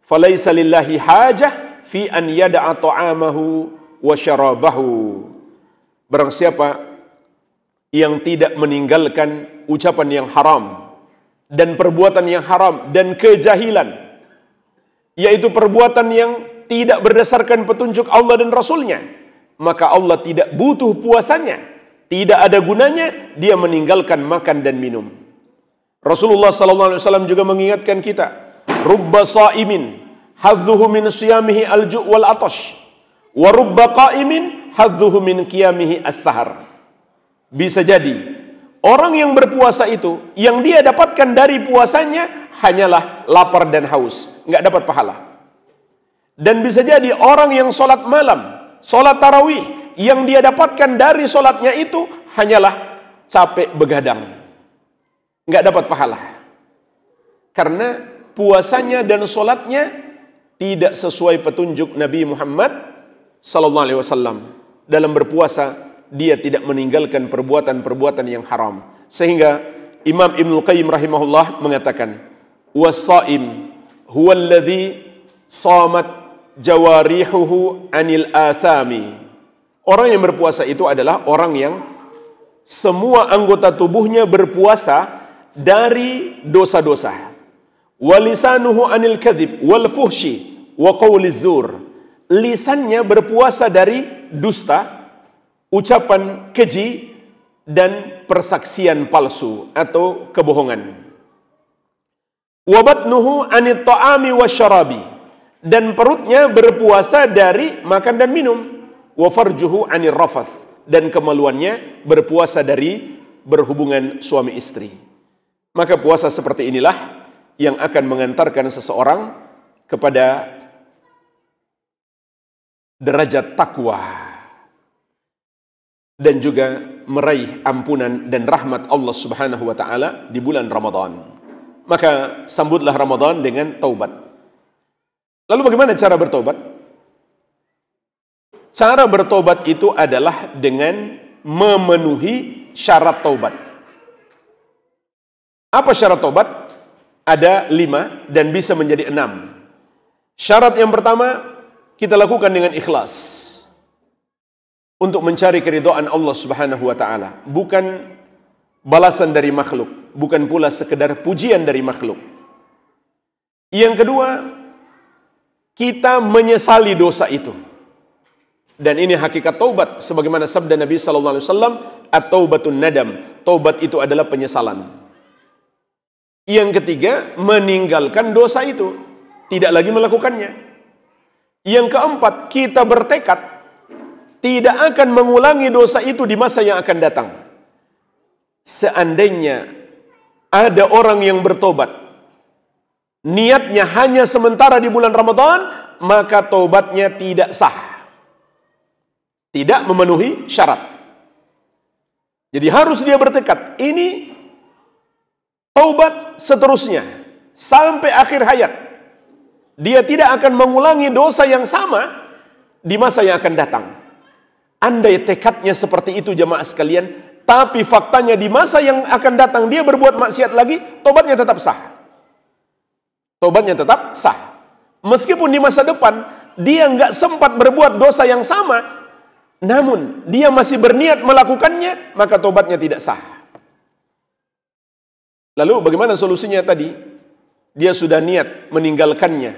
falaysa lillahi hajah fi an yada'a ta'amahu wa syarabahu. Barang siapa yang tidak meninggalkan ucapan yang haram dan perbuatan yang haram dan kejahilan, yaitu perbuatan yang tidak berdasarkan petunjuk Allah dan Rasulnya, maka Allah tidak butuh puasanya, tidak ada gunanya dia meninggalkan makan dan minum. Rasulullah SAW juga mengingatkan kita, rubba sa'imin hadzuhu min siyamihi al-ju' wal atash wa rubba qa'imin hadzuhu min qiyamihi as-sahar. Bisa jadi orang yang berpuasa itu, yang dia dapatkan dari puasanya hanyalah lapar dan haus, nggak dapat pahala. Dan bisa jadi orang yang sholat malam, sholat tarawih, yang dia dapatkan dari sholatnya itu hanyalah capek begadang, nggak dapat pahala. Karena puasanya dan sholatnya tidak sesuai petunjuk Nabi Muhammad SAW. Dalam berpuasa, dia tidak meninggalkan perbuatan-perbuatan yang haram. Sehingga Imam Ibnul Qayyim rahimahullah mengatakan, was-saim huwa alladhi shamat jawarihuhu anil athami. Orang yang berpuasa itu adalah orang yang semua anggota tubuhnya berpuasa dari dosa-dosa. Walisanuhu anil kadhib wal fuhshi wa qawliz zur. Lisannya berpuasa dari dusta, ucapan keji, dan persaksian palsu atau kebohongan. Wabatnuhu anit ta'ami wasyarabi, dan perutnya berpuasa dari makan dan minum. Wafarjuhu anir rafath, dan kemaluannya berpuasa dari berhubungan suami istri. Maka puasa seperti inilah yang akan mengantarkan seseorang kepada derajat takwa dan juga meraih ampunan dan rahmat Allah Subhanahu wa ta'ala di bulan Ramadan. Maka sambutlah Ramadan dengan taubat. Lalu bagaimana cara bertobat? Cara bertobat itu adalah dengan memenuhi syarat taubat. Apa syarat taubat? Ada 5 dan bisa menjadi 6. Syarat yang pertama, kita lakukan dengan ikhlas. Untuk mencari keridhaan Allah Subhanahu wa ta'ala. Bukan balasan dari makhluk. Bukan pula sekedar pujian dari makhluk. Yang kedua, kita menyesali dosa itu. Dan ini hakikat taubat. Sebagaimana sabda Nabi SAW, at-taubatun nadam. Taubat itu adalah penyesalan. Yang ketiga, meninggalkan dosa itu. Tidak lagi melakukannya. Yang keempat, kita bertekad tidak akan mengulangi dosa itu di masa yang akan datang. Seandainya ada orang yang bertobat, niatnya hanya sementara di bulan Ramadan, maka tobatnya tidak sah. Tidak memenuhi syarat. Jadi harus dia bertekad, ini taubat seterusnya sampai akhir hayat. Dia tidak akan mengulangi dosa yang sama di masa yang akan datang. Andai tekadnya seperti itu jamaah sekalian, tapi faktanya di masa yang akan datang dia berbuat maksiat lagi, tobatnya tetap sah. Tobatnya tetap sah. Meskipun di masa depan dia nggak sempat berbuat dosa yang sama, namun dia masih berniat melakukannya, maka tobatnya tidak sah. Lalu bagaimana solusinya tadi? Dia sudah niat meninggalkannya,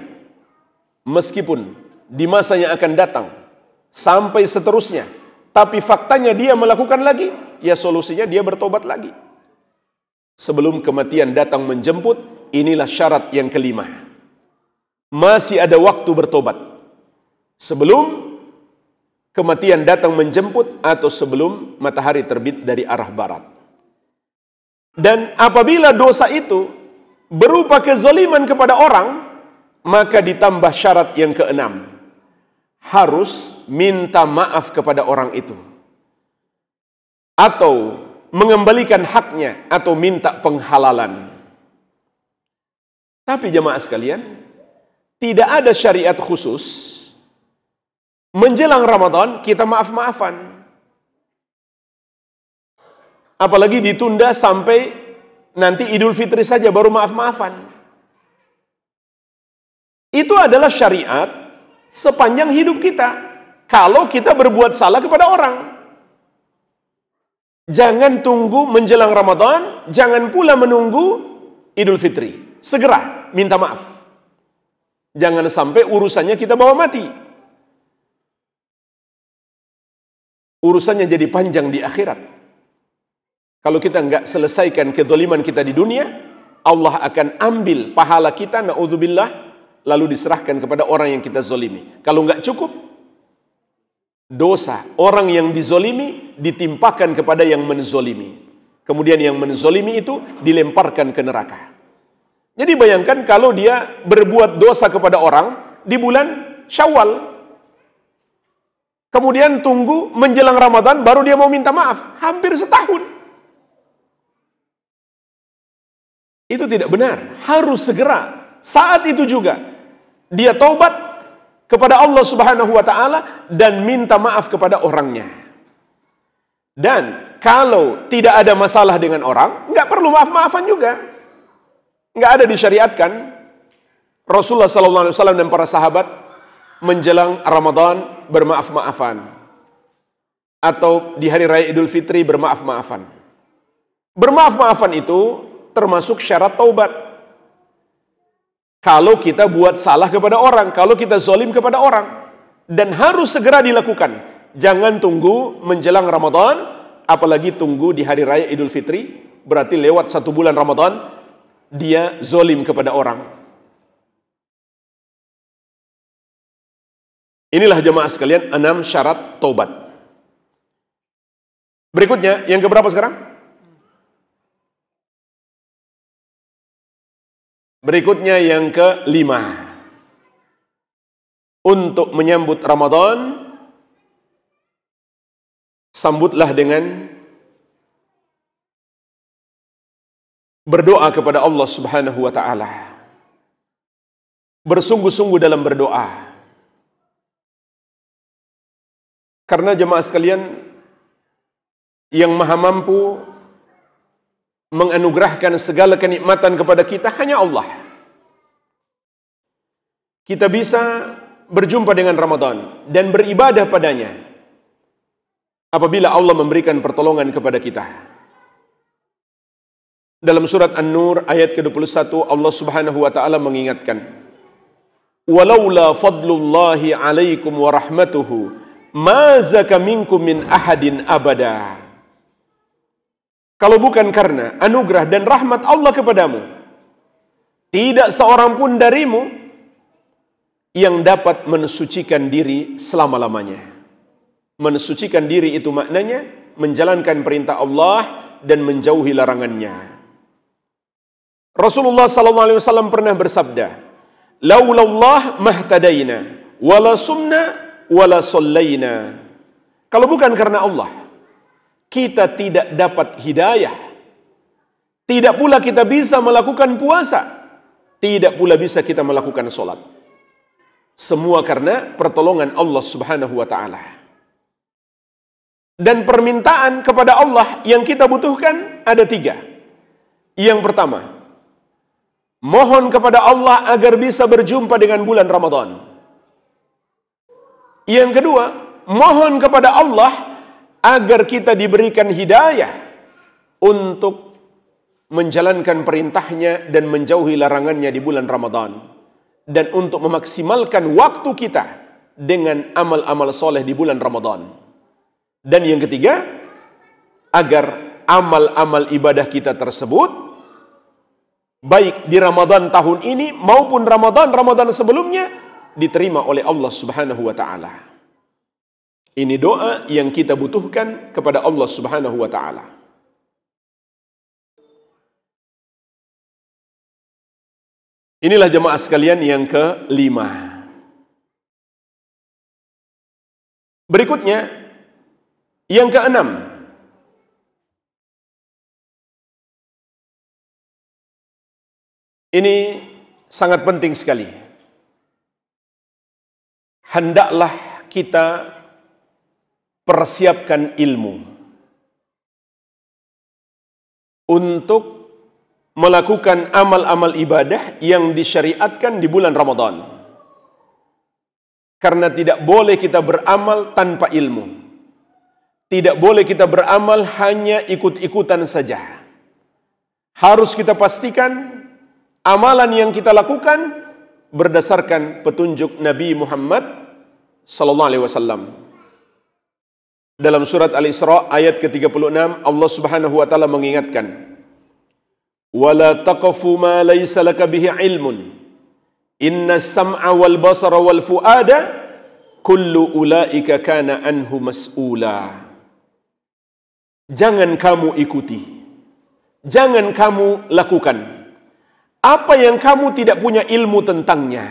meskipun di masa yang akan datang sampai seterusnya, tapi faktanya dia melakukan lagi, ya solusinya dia bertobat lagi. Sebelum kematian datang menjemput, inilah syarat yang kelima. Masih ada waktu bertobat. Sebelum kematian datang menjemput atau sebelum matahari terbit dari arah barat. Dan apabila dosa itu berupa kezaliman kepada orang, maka ditambah syarat yang keenam. Harus minta maaf kepada orang itu. Atau mengembalikan haknya, atau minta penghalalan. Tapi jemaah sekalian, tidak ada syariat khusus menjelang Ramadan kita maaf-maafan. Apalagi ditunda sampai nanti Idul Fitri saja baru maaf-maafan. Itu adalah syariat sepanjang hidup kita. Kalau kita berbuat salah kepada orang. Jangan tunggu menjelang Ramadan, jangan pula menunggu Idul Fitri. Segera minta maaf. Jangan sampai urusannya kita bawa mati. Urusannya jadi panjang di akhirat. Kalau kita enggak selesaikan kezaliman kita di dunia, Allah akan ambil pahala kita, na'udzubillah, lalu diserahkan kepada orang yang kita zalimi. Kalau enggak cukup, dosa orang yang dizalimi ditimpakan kepada yang menzalimi. Kemudian yang menzalimi itu dilemparkan ke neraka. Jadi bayangkan kalau dia berbuat dosa kepada orang di bulan Syawal. Kemudian tunggu menjelang Ramadan baru dia mau minta maaf. Hampir setahun. Itu tidak benar. Harus segera. Saat itu juga dia taubat kepada Allah Subhanahu wa taala dan minta maaf kepada orangnya. Dan kalau tidak ada masalah dengan orang, nggak perlu maaf-maafan juga. Nggak ada disyariatkan. Rasulullah SAW dan para sahabat menjelang Ramadan bermaaf-maafan. Atau di hari raya Idul Fitri bermaaf-maafan. Bermaaf-maafan itu termasuk syarat taubat. Kalau kita buat salah kepada orang, kalau kita zalim kepada orang. Dan harus segera dilakukan. Jangan tunggu menjelang Ramadan, apalagi tunggu di hari raya Idul Fitri. Berarti lewat 1 bulan Ramadan, dia zalim kepada orang. Inilah jemaah sekalian 6 syarat taubat. Berikutnya, yang keberapa sekarang? Berikutnya yang ke-5. Untuk menyambut Ramadan, sambutlah dengan berdoa kepada Allah Subhanahu wa taala. Bersungguh-sungguh dalam berdoa. Karena jemaah sekalian, yang maha mampu menganugerahkan segala kenikmatan kepada kita hanya Allah. Kita bisa berjumpa dengan Ramadan dan beribadah padanya apabila Allah memberikan pertolongan kepada kita. Dalam surat An-Nur ayat ke-21 Allah Subhanahu wa taala mengingatkan, "Walaula fadlullahi 'alaikum wa rahmatuhu ma zaka minkum min ahadin abada." Kalau bukan karena anugerah dan rahmat Allah kepadamu, tidak seorang pun darimu yang dapat mensucikan diri selama-lamanya. Mensucikan diri itu maknanya menjalankan perintah Allah dan menjauhi larangannya. Rasulullah SAW pernah bersabda, "Laulallah mahtadaina, wala sumna, wala sallaina." Kalau bukan karena Allah, kita tidak dapat hidayah. Tidak pula kita bisa melakukan puasa. Tidak pula bisa kita melakukan sholat. Semua karena pertolongan Allah Subhanahu wa ta'ala. Dan permintaan kepada Allah yang kita butuhkan ada 3. Yang pertama, mohon kepada Allah agar bisa berjumpa dengan bulan Ramadan. Yang kedua, mohon kepada Allah agar kita diberikan hidayah untuk menjalankan perintahnya dan menjauhi larangannya di bulan Ramadan. Dan untuk memaksimalkan waktu kita dengan amal-amal soleh di bulan Ramadan. Dan yang ketiga, agar amal-amal ibadah kita tersebut, baik di Ramadan tahun ini maupun Ramadan sebelumnya, diterima oleh Allah Subhanahu wa ta'ala. Ini doa yang kita butuhkan kepada Allah Subhanahu wa ta'ala. Inilah jemaah sekalian yang kelima. Berikutnya, yang keenam. Ini sangat penting sekali. Hendaklah kita persiapkan ilmu untuk melakukan amal-amal ibadah yang disyariatkan di bulan Ramadan. Karena tidak boleh kita beramal tanpa ilmu. Tidak boleh kita beramal hanya ikut-ikutan saja. Harus kita pastikan amalan yang kita lakukan berdasarkan petunjuk Nabi Muhammad sallallahu alaihi wasallam. Dalam surat Al-Isra ayat ke-36 Allah Subhanahu wa taala mengingatkan, "Wala taqfu ma laysa laka bihi ilmun. Inna as-sam'a wal basara wal fuada kullu ulaika kana anhu mas'ula." Jangan kamu ikuti, jangan kamu lakukan apa yang kamu tidak punya ilmu tentangnya.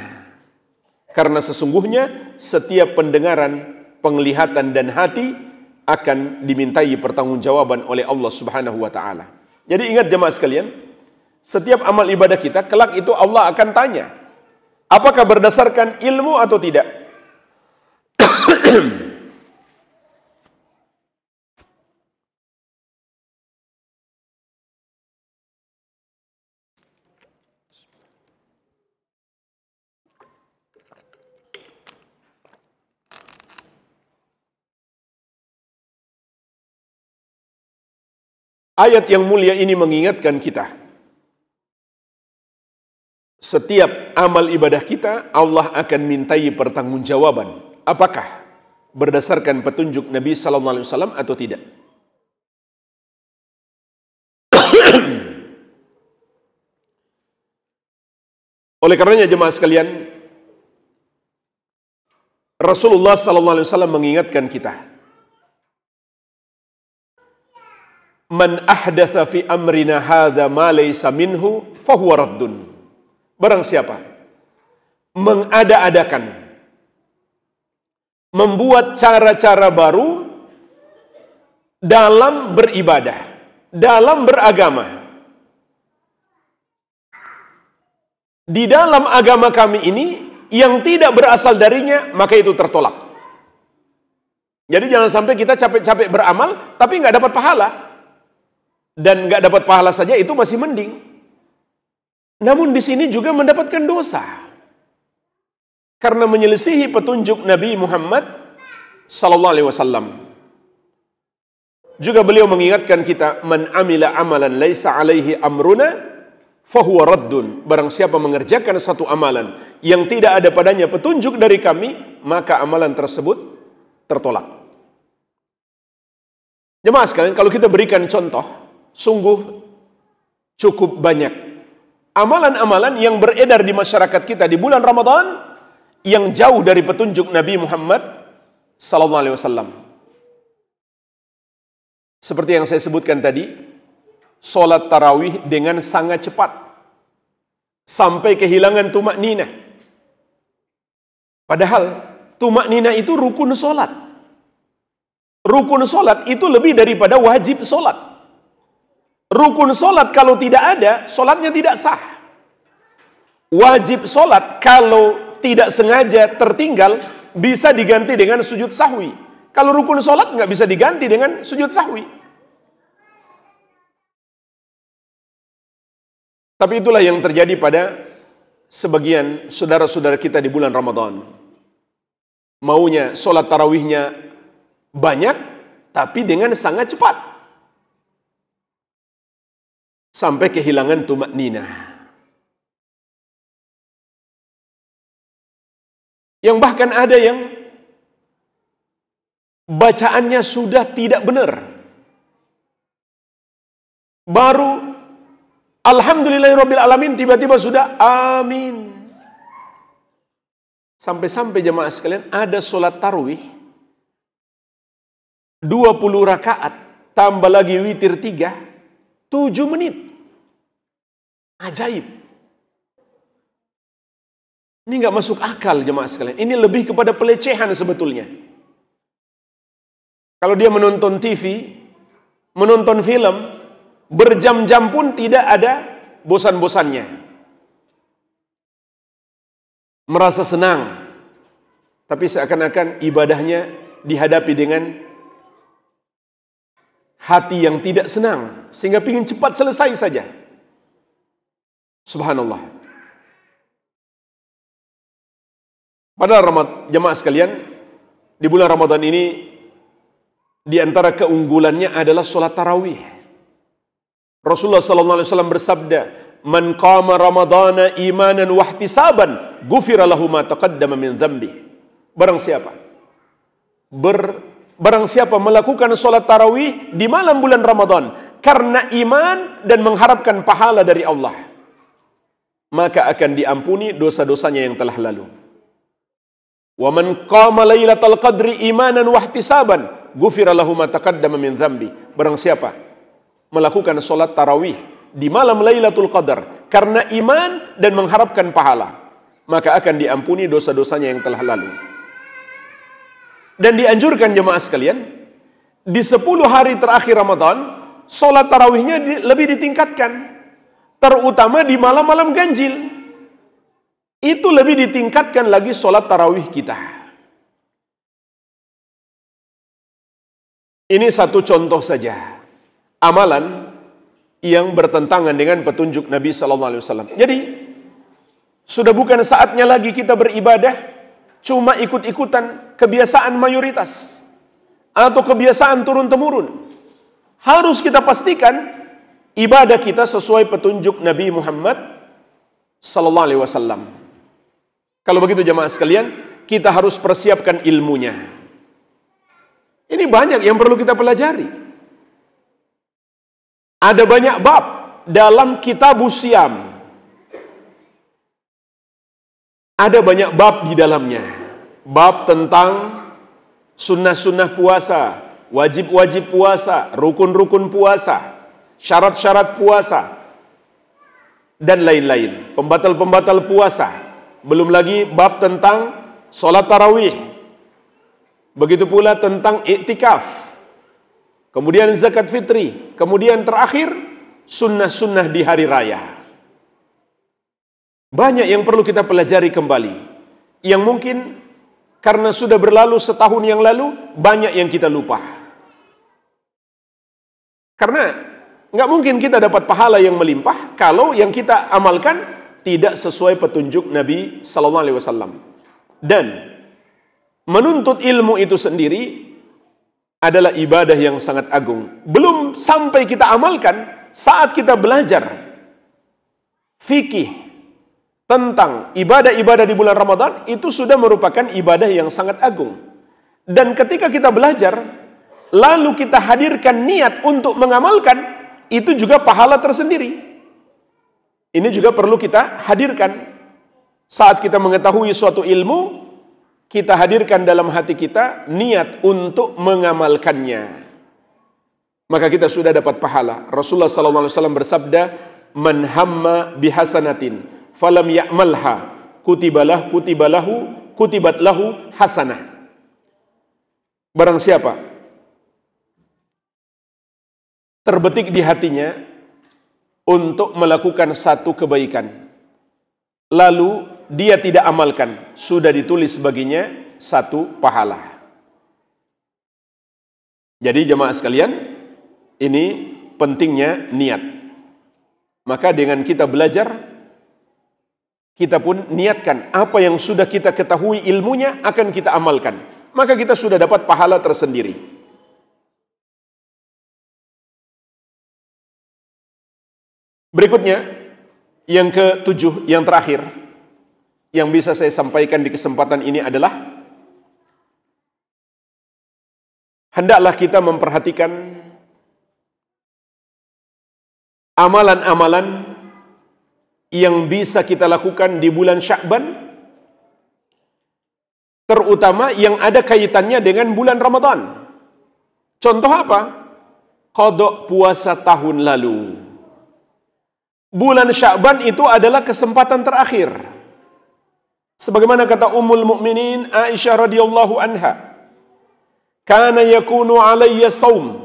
Karena sesungguhnya setiap pendengaran, penglihatan dan hati akan dimintai pertanggungjawaban oleh Allah Subhanahu wa taala. Jadi ingat jemaah sekalian, setiap amal ibadah kita kelak itu Allah akan tanya, apakah berdasarkan ilmu atau tidak? Ayat yang mulia ini mengingatkan kita, setiap amal ibadah kita Allah akan mintai pertanggungjawaban. Apakah berdasarkan petunjuk Nabi sallallahu alaihi wasallam atau tidak? Oleh karenanya jemaah sekalian, Rasulullah sallallahu alaihi wasallam mengingatkan kita, "Man ahdatsa fi amrina hadza ma laysa minhu fahuwa raddun." Barang siapa mengada-adakan, membuat cara-cara baru dalam beribadah, dalam beragama, di dalam agama kami ini yang tidak berasal darinya, maka itu tertolak. Jadi jangan sampai kita capek-capek beramal tapi nggak dapat pahala. Dan nggak dapat pahala saja itu masih mending. Namun di sini juga mendapatkan dosa. Karena menyelisihi petunjuk Nabi Muhammad sallallahu alaihi wasallam. Juga beliau mengingatkan kita, "Man amila amalan laisa alaihi amruna fahuwa raddun." Barang siapa mengerjakan satu amalan yang tidak ada padanya petunjuk dari kami, maka amalan tersebut tertolak. Jemaah sekalian, kalau kita berikan contoh, sungguh cukup banyak amalan-amalan yang beredar di masyarakat kita di bulan Ramadan yang jauh dari petunjuk Nabi Muhammad sallallahu alaihi wasallam. Seperti yang saya sebutkan tadi, salat tarawih dengan sangat cepat sampai kehilangan tumakninah. Padahal tumakninah itu rukun salat. Rukun salat itu lebih daripada wajib salat. Rukun solat kalau tidak ada, solatnya tidak sah. Wajib solat kalau tidak sengaja tertinggal, bisa diganti dengan sujud sahwi. Kalau rukun solat nggak bisa diganti dengan sujud sahwi. Tapi itulah yang terjadi pada sebagian saudara-saudara kita di bulan Ramadan. Maunya solat tarawihnya banyak, tapi dengan sangat cepat. Sampai kehilangan tumakninah. Yang bahkan ada yang bacaannya sudah tidak benar. Baru alhamdulillahirabbil alamin tiba-tiba sudah amin. Sampai-sampai jemaah sekalian ada sholat tarawih 20 rakaat tambah lagi witir 3, 7 menit. Ajaib. Ini nggak masuk akal jemaah sekalian. Ini lebih kepada pelecehan sebetulnya. Kalau dia menonton TV, menonton film, berjam-jam pun tidak ada bosan-bosannya. Merasa senang, tapi seakan-akan ibadahnya dihadapi dengan hati yang tidak senang, sehingga ingin cepat selesai saja. Subhanallah. Padahal jemaah sekalian, di bulan Ramadan ini, di antara keunggulannya adalah sholat tarawih. Rasulullah SAW bersabda, "Man qama Ramadana imanan wa ihtisaban, ghufira lahu ma taqaddama min dzambi." Barang siapa melakukan sholat tarawih di malam bulan Ramadan karena iman dan mengharapkan pahala dari Allah, maka akan diampuni dosa-dosanya yang telah lalu. Wa man qama lailatal qadri imanan wa ihtisaban, ghufira lahu ma taqaddama min dzambi. Barang siapa melakukan sholat tarawih di malam Lailatul Qadar karena iman dan mengharapkan pahala, maka akan diampuni dosa-dosanya yang telah lalu. Dan dianjurkan jemaah sekalian, di 10 hari terakhir Ramadan, sholat tarawihnya lebih ditingkatkan, terutama di malam-malam ganjil. Itu lebih ditingkatkan lagi sholat tarawih kita. Ini satu contoh saja amalan yang bertentangan dengan petunjuk Nabi Sallallahu Alaihi Wasallam. Jadi sudah bukan saatnya lagi kita beribadah cuma ikut-ikutan kebiasaan mayoritas atau kebiasaan turun-temurun. Harus kita pastikan ibadah kita sesuai petunjuk Nabi Muhammad Sallallahu Alaihi Wasallam. Kalau begitu jemaah sekalian, kita harus persiapkan ilmunya. Ini banyak yang perlu kita pelajari. Ada banyak bab dalam Kitabus Syiyam. Ada banyak bab di dalamnya. Bab tentang sunnah-sunnah puasa, wajib-wajib puasa, rukun-rukun puasa, syarat-syarat puasa, dan lain-lain. Pembatal-pembatal puasa. Belum lagi bab tentang sholat tarawih. Begitu pula tentang iktikaf. Kemudian zakat fitri. Kemudian terakhir, sunnah-sunnah di hari raya. Banyak yang perlu kita pelajari kembali. Yang mungkin karena sudah berlalu setahun yang lalu, banyak yang kita lupa. Karena nggak mungkin kita dapat pahala yang melimpah kalau yang kita amalkan tidak sesuai petunjuk Nabi Sallallahu Alaihi Wasallam. Dan menuntut ilmu itu sendiri adalah ibadah yang sangat agung. Belum sampai kita amalkan, saat kita belajar fikih tentang ibadah-ibadah di bulan Ramadan, itu sudah merupakan ibadah yang sangat agung. Dan ketika kita belajar, lalu kita hadirkan niat untuk mengamalkan, itu juga pahala tersendiri. Ini juga perlu kita hadirkan. Saat kita mengetahui suatu ilmu, kita hadirkan dalam hati kita niat untuk mengamalkannya. Maka kita sudah dapat pahala. Rasulullah SAW bersabda, "Man hamma bihasanatin falam ya'malha kutibat lahu hasanah." Barang siapa terbetik di hatinya untuk melakukan satu kebaikan, lalu dia tidak amalkan, sudah ditulis baginya satu pahala. Jadi jemaah sekalian, ini pentingnya niat. Maka dengan kita belajar, kita pun niatkan apa yang sudah kita ketahui ilmunya akan kita amalkan. Maka kita sudah dapat pahala tersendiri. Berikutnya, yang ke-7, yang terakhir, yang bisa saya sampaikan di kesempatan ini adalah hendaklah kita memperhatikan amalan-amalan yang bisa kita lakukan di bulan Sya'ban, terutama yang ada kaitannya dengan bulan Ramadan. Contoh apa? Qada puasa tahun lalu. Bulan Sya'ban itu adalah kesempatan terakhir. Sebagaimana kata Ummul Mukminin Aisyah radhiyallahu anha, "Kana yakunu alayya shaum.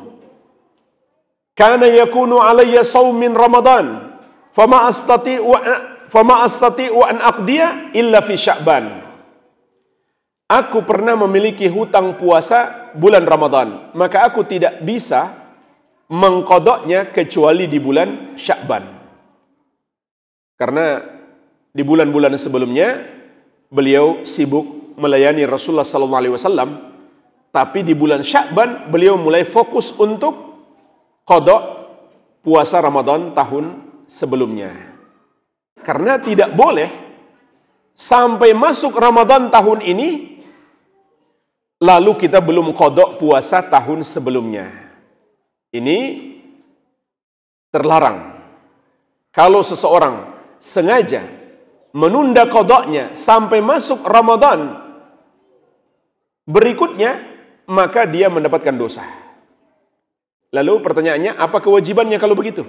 Kana yakunu alayya shaum min Ramadan, fama astati'u an aqdiya illa fi Sya'ban." Aku pernah memiliki hutang puasa bulan Ramadan, maka aku tidak bisa mengqadanya kecuali di bulan Sya'ban. Karena di bulan-bulan sebelumnya beliau sibuk melayani Rasulullah SAW, tapi di bulan Sya'ban beliau mulai fokus untuk qada puasa Ramadan tahun sebelumnya. Karena tidak boleh sampai masuk Ramadan tahun ini lalu kita belum qada puasa tahun sebelumnya. Ini terlarang. Kalau seseorang sengaja menunda qadanya sampai masuk Ramadan berikutnya, maka dia mendapatkan dosa. Lalu pertanyaannya, apa kewajibannya kalau begitu?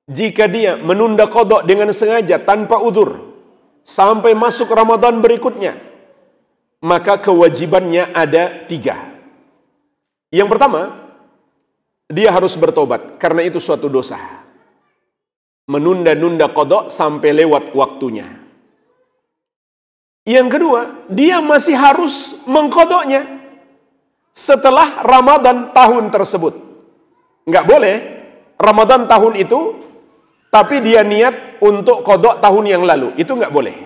Jika dia menunda qada dengan sengaja tanpa uzur sampai masuk Ramadan berikutnya, maka kewajibannya ada 3. Yang pertama, dia harus bertobat karena itu suatu dosa. Menunda-nunda qada sampai lewat waktunya. Yang kedua, dia masih harus mengqadanya setelah Ramadan tahun tersebut. Enggak boleh Ramadan tahun itu tapi dia niat untuk qada tahun yang lalu. Itu enggak boleh.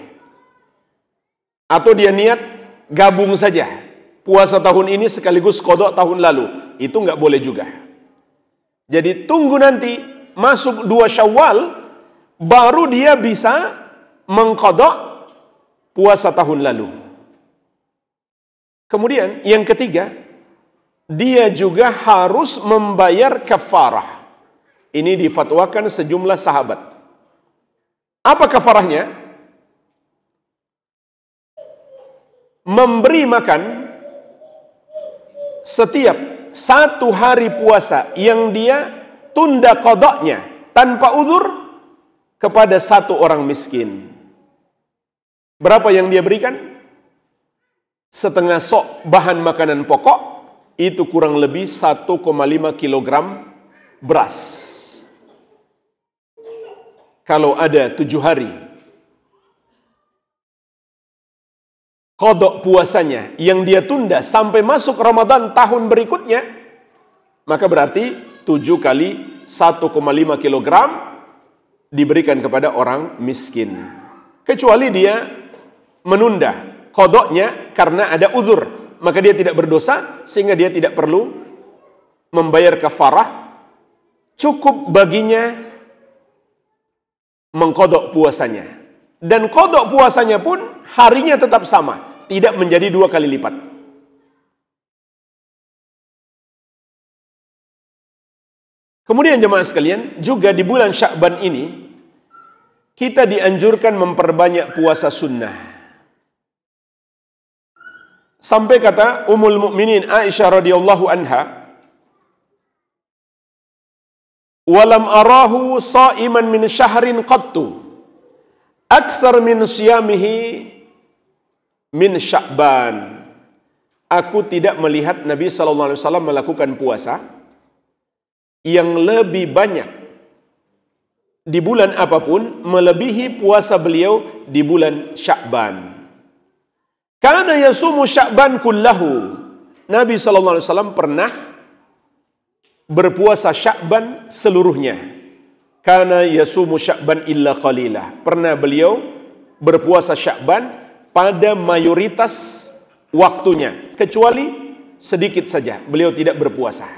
Atau dia niat gabung saja puasa tahun ini sekaligus qada tahun lalu. Itu enggak boleh juga. Jadi tunggu nanti masuk 2 Syawal, baru dia bisa mengqada puasa tahun lalu. Kemudian yang ketiga, dia juga harus membayar kafarah. Ini difatwakan sejumlah sahabat. Apa kafarahnya? Memberi makan setiap 1 hari puasa yang dia tunda qadanya tanpa uzur kepada 1 orang miskin. Berapa yang dia berikan? Setengah sok bahan makanan pokok, itu kurang lebih 1,5 kilogram beras. Kalau ada 7 hari qada puasanya yang dia tunda sampai masuk Ramadan tahun berikutnya, maka berarti 7 kali 1,5 kilogram diberikan kepada orang miskin. Kecuali dia menunda qadanya karena ada uzur, maka dia tidak berdosa sehingga dia tidak perlu membayar kafarah. Cukup baginya mengqada puasanya. Dan qada puasanya pun harinya tetap sama, tidak menjadi 2 kali lipat. Kemudian jemaah sekalian, juga di bulan Sya'ban ini kita dianjurkan memperbanyak puasa sunnah. Sampai kata Ummul Mukminin Aisyah radhiyallahu anha, "Walam arahu sha'iman min syahrin qattu aktsar min siyamihi min Sya'ban." Aku tidak melihat Nabi sallallahu alaihi wasallam melakukan puasa yang lebih banyak di bulan apapun melebihi puasa beliau di bulan Sya'ban. Kana yasumu Sya'ban kullahu. Nabi sallallahu alaihi wasallam pernah berpuasa Sya'ban seluruhnya. Kana yasumu Sya'ban illa qalila. Pernah beliau berpuasa Sya'ban pada mayoritas waktunya, kecuali sedikit saja beliau tidak berpuasa.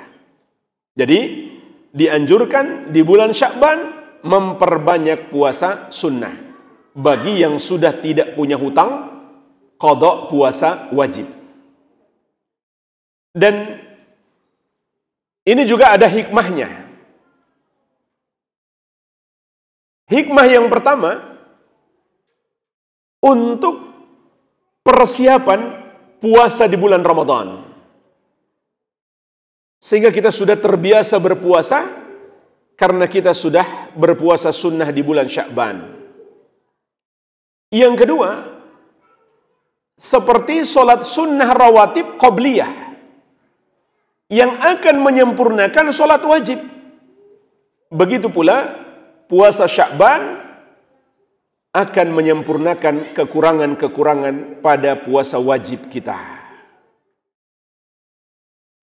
Jadi dianjurkan di bulan Sya'ban memperbanyak puasa sunnah. Bagi yang sudah tidak punya hutang, qada puasa wajib. Dan ini juga ada hikmahnya. Hikmah yang pertama, untuk persiapan puasa di bulan Ramadan. Sehingga kita sudah terbiasa berpuasa karena kita sudah berpuasa sunnah di bulan Sya'ban. Yang kedua, seperti sholat sunnah rawatib qabliyah yang akan menyempurnakan sholat wajib. Begitu pula puasa Sya'ban akan menyempurnakan kekurangan-kekurangan pada puasa wajib kita.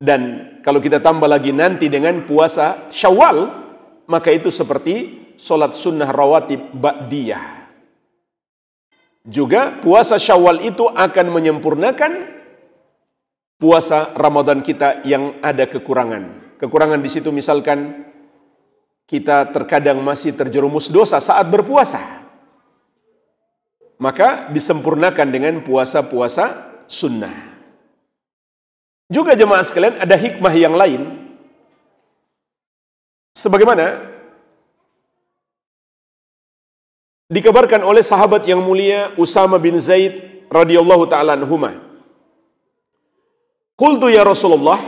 Dan kalau kita tambah lagi nanti dengan puasa Syawal, maka itu seperti sholat sunnah rawatib ba'diyah. Juga puasa Syawal itu akan menyempurnakan puasa Ramadan kita yang ada kekurangan. Kekurangan di situ misalkan kita terkadang masih terjerumus dosa saat berpuasa. Maka disempurnakan dengan puasa-puasa sunnah. Juga jemaah sekalian ada hikmah yang lain. Sebagaimana dikabarkan oleh sahabat yang mulia Usama bin Zaid radhiyallahu ta'ala anhuma. Qultu ya Rasulullah,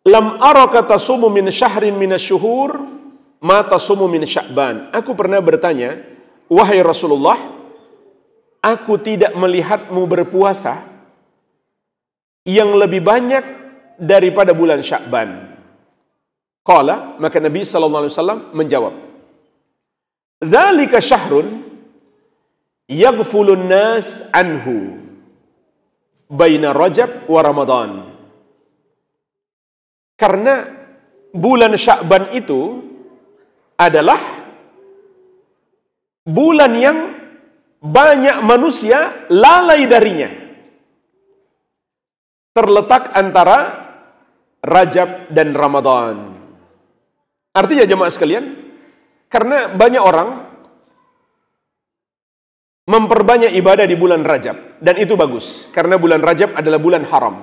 lam araka tasumu min syahrin minasyuhur ma tasumu min Sya'ban. Aku pernah bertanya, wahai Rasulullah, aku tidak melihatmu berpuasa yang lebih banyak daripada bulan Sya'ban. Qala, maka Nabi sallallahu alaihi wasallam menjawab, dzalika syahrun yaghfulun nas anhu baina Rajab wa Ramadan. Karena bulan Sya'ban itu adalah bulan yang banyak manusia lalai darinya. Terletak antara Rajab dan Ramadan. Artinya jemaah sekalian, karena banyak orang memperbanyak ibadah di bulan Rajab, dan itu bagus karena bulan Rajab adalah bulan haram.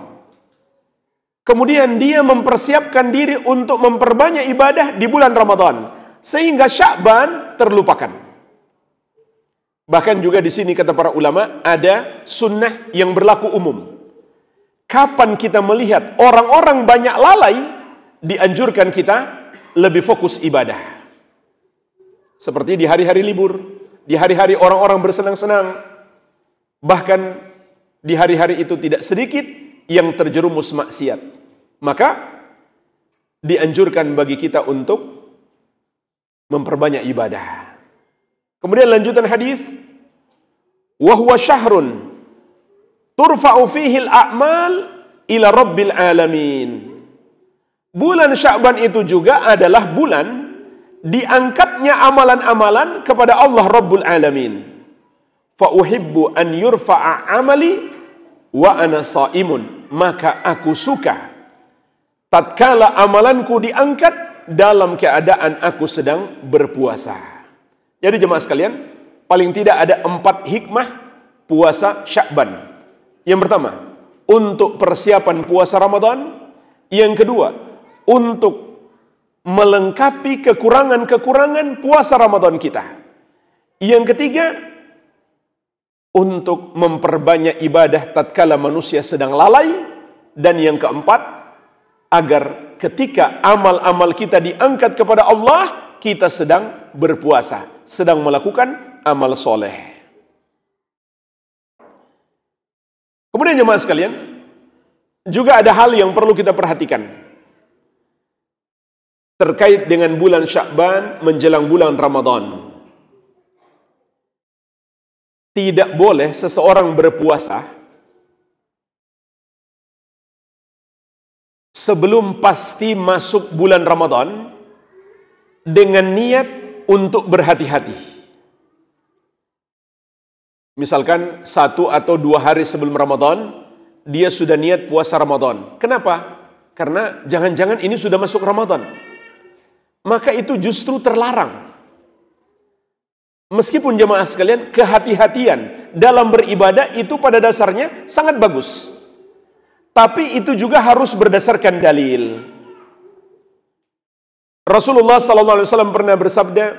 Kemudian dia mempersiapkan diri untuk memperbanyak ibadah di bulan Ramadan, sehingga Sya'ban terlupakan. Bahkan juga di sini kata para ulama ada sunnah yang berlaku umum. Kapan kita melihat orang-orang banyak lalai, dianjurkan kita lebih fokus ibadah. Seperti di hari-hari libur, di hari-hari orang-orang bersenang-senang. Bahkan di hari-hari itu tidak sedikit yang terjerumus maksiat. Maka dianjurkan bagi kita untuk memperbanyak ibadah. Kemudian lanjutan hadis, wa huwa syahrun turfa'u fihi al-a'mal ila rabbil alamin. Bulan Sya'ban itu juga adalah bulan diangkatnya amalan-amalan kepada Allah Rabbul Alamin. Fa uhibbu an yurfa'a amali wa ana shaimun. Maka aku suka tatkala amalanku diangkat dalam keadaan aku sedang berpuasa. Jadi jemaah sekalian, paling tidak ada 4 hikmah puasa Sya'ban. Yang pertama, untuk persiapan puasa Ramadan. Yang kedua, untuk melengkapi kekurangan-kekurangan puasa Ramadan kita. Yang ketiga, untuk memperbanyak ibadah tatkala manusia sedang lalai. Dan yang keempat, agar ketika amal-amal kita diangkat kepada Allah, kita sedang berpuasa, sedang melakukan amal soleh. Kemudian jemaah sekalian, juga ada hal yang perlu kita perhatikan terkait dengan bulan Sya'ban menjelang bulan Ramadan. Tidak boleh seseorang berpuasa sebelum pasti masuk bulan Ramadan dengan niat untuk berhati-hati. Misalkan 1 atau 2 hari sebelum Ramadan, dia sudah niat puasa Ramadan. Kenapa? Karena jangan-jangan ini sudah masuk Ramadan. Maka itu justru terlarang. Meskipun jemaah sekalian, kehati-hatian dalam beribadah itu pada dasarnya sangat bagus. Tapi itu juga harus berdasarkan dalil. Rasulullah SAW pernah bersabda,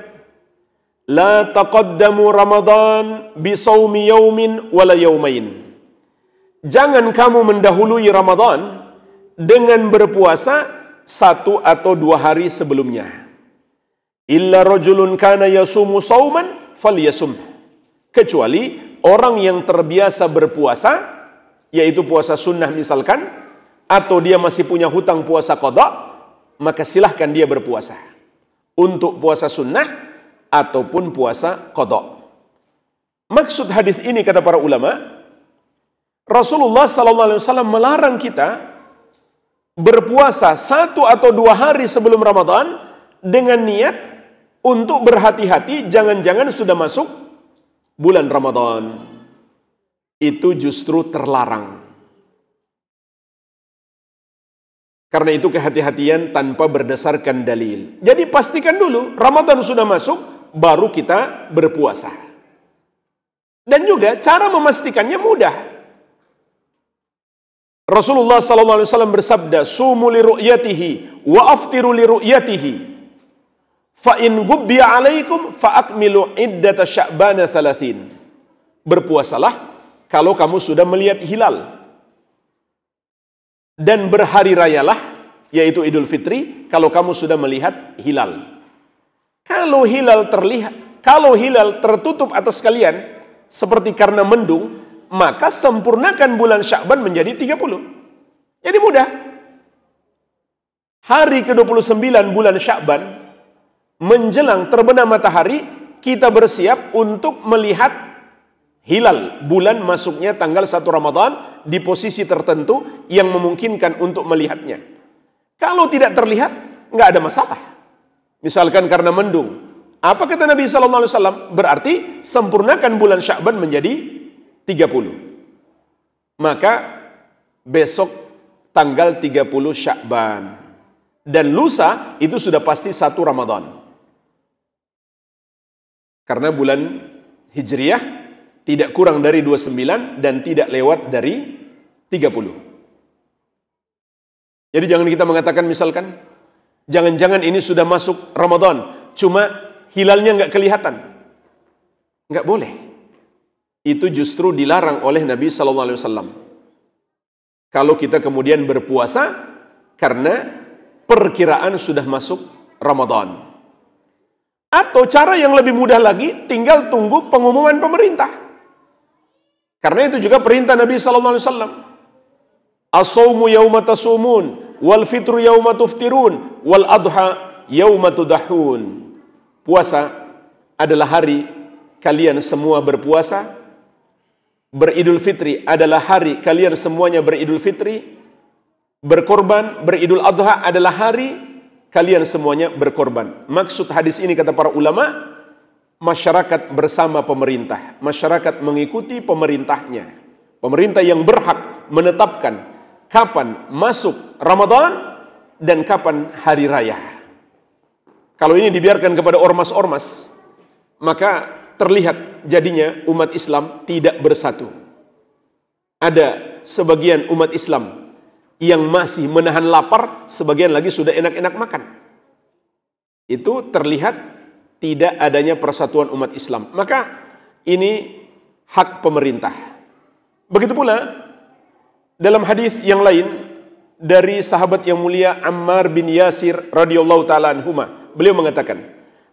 la taqaddamu Ramadan bisawmi yaumin wala yaumain. Jangan kamu mendahului Ramadan dengan berpuasa 1 atau 2 hari sebelumnya. Illa rajulun kana yasumu sauman falyasum. Kecuali orang yang terbiasa berpuasa, yaitu puasa sunnah misalkan, atau dia masih punya hutang puasa qada, maka silahkan dia berpuasa. Untuk puasa sunnah ataupun puasa qada. Maksud hadis ini kata para ulama, Rasulullah SAW melarang kita berpuasa 1 atau 2 hari sebelum Ramadan dengan niat untuk berhati-hati jangan-jangan sudah masuk bulan Ramadan. Itu justru terlarang. Karena itu kehati-hatian tanpa berdasarkan dalil. Jadi pastikan dulu Ramadan sudah masuk baru kita berpuasa. Dan juga cara memastikannya mudah. Rasulullah SAW bersabda, "Sumu li ru'yatihi wa aftiru li ru'yatihi. Fa in gubbiya 'alaikum fa akmilu iddata Sya'bana 30." Berpuasalah kalau kamu sudah melihat hilal. Dan berhari rayalah, yaitu Idul Fitri, kalau kamu sudah melihat hilal. Kalau hilal terlihat, kalau hilal tertutup atas kalian, seperti karena mendung, maka sempurnakan bulan Sya'ban menjadi 30. Jadi mudah. Hari ke-29 bulan Sya'ban, menjelang terbenam matahari, kita bersiap untuk melihat hilal. Bulan masuknya tanggal 1 Ramadan di posisi tertentu yang memungkinkan untuk melihatnya. Kalau tidak terlihat, nggak ada masalah. Misalkan karena mendung. Apa kata Nabi SAW? Berarti sempurnakan bulan Sya'ban menjadi 30. Maka besok tanggal 30 Sya'ban. Dan lusa itu sudah pasti 1 Ramadan. Karena bulan Hijriah tidak kurang dari 29 dan tidak lewat dari 30. Jadi jangan kita mengatakan misalkan, jangan-jangan ini sudah masuk Ramadan, cuma hilalnya nggak kelihatan. Nggak boleh. Itu justru dilarang oleh Nabi SAW. Kalau kita kemudian berpuasa karena perkiraan sudah masuk Ramadan. Atau cara yang lebih mudah lagi, tinggal tunggu pengumuman pemerintah. Karena itu juga perintah Nabi SAW. As-sawmu yawma tasumun, wal fitru yawma tuftirun, wal adha yawma tudahun. Puasa adalah hari kalian semua berpuasa. Beridul Fitri adalah hari kalian semuanya beridul fitri. Berkorban, beridul adha adalah hari kalian semuanya berkorban. Maksud hadis ini kata para ulama, masyarakat bersama pemerintah. Masyarakat mengikuti pemerintahnya. Pemerintah yang berhak menetapkan kapan masuk Ramadan dan kapan hari raya. Kalau ini dibiarkan kepada ormas-ormas, maka terlihat jadinya umat Islam tidak bersatu. Ada sebagian umat Islam yang masih menahan lapar, sebagian lagi sudah enak-enak makan. Itu terlihat tidak adanya persatuan umat Islam. Maka ini hak pemerintah. Begitu pula dalam hadis yang lain dari sahabat yang mulia Ammar bin Yasir radhiyallahu taala anhuma, beliau mengatakan,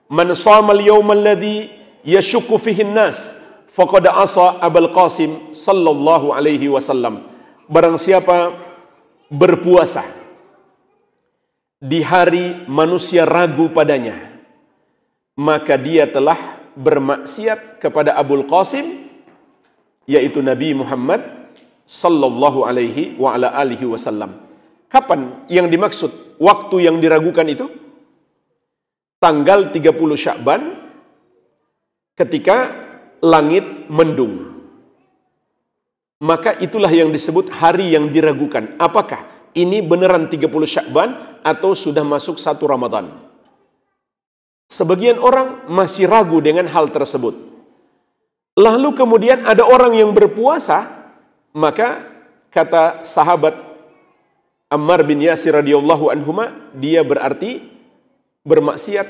"Man shama al-yawma alladhi yashukku fihi an-nas faqad asa Abul Qasim sallallahu alaihi wasallam." Barang siapa berpuasa di hari manusia ragu padanya, maka dia telah bermaksiat kepada Abul Qasim, yaitu Nabi Muhammad sallallahu alaihi wa ala alihi wasallam. Kapan yang dimaksud waktu yang diragukan itu? Tanggal 30 Sya'ban ketika langit mendung. Maka itulah yang disebut hari yang diragukan. Apakah ini beneran 30 Sya'ban atau sudah masuk 1 Ramadan? Sebagian orang masih ragu dengan hal tersebut. Lalu kemudian ada orang yang berpuasa, maka kata sahabat Ammar bin Yasir radhiyallahu anhuma, dia berarti bermaksiat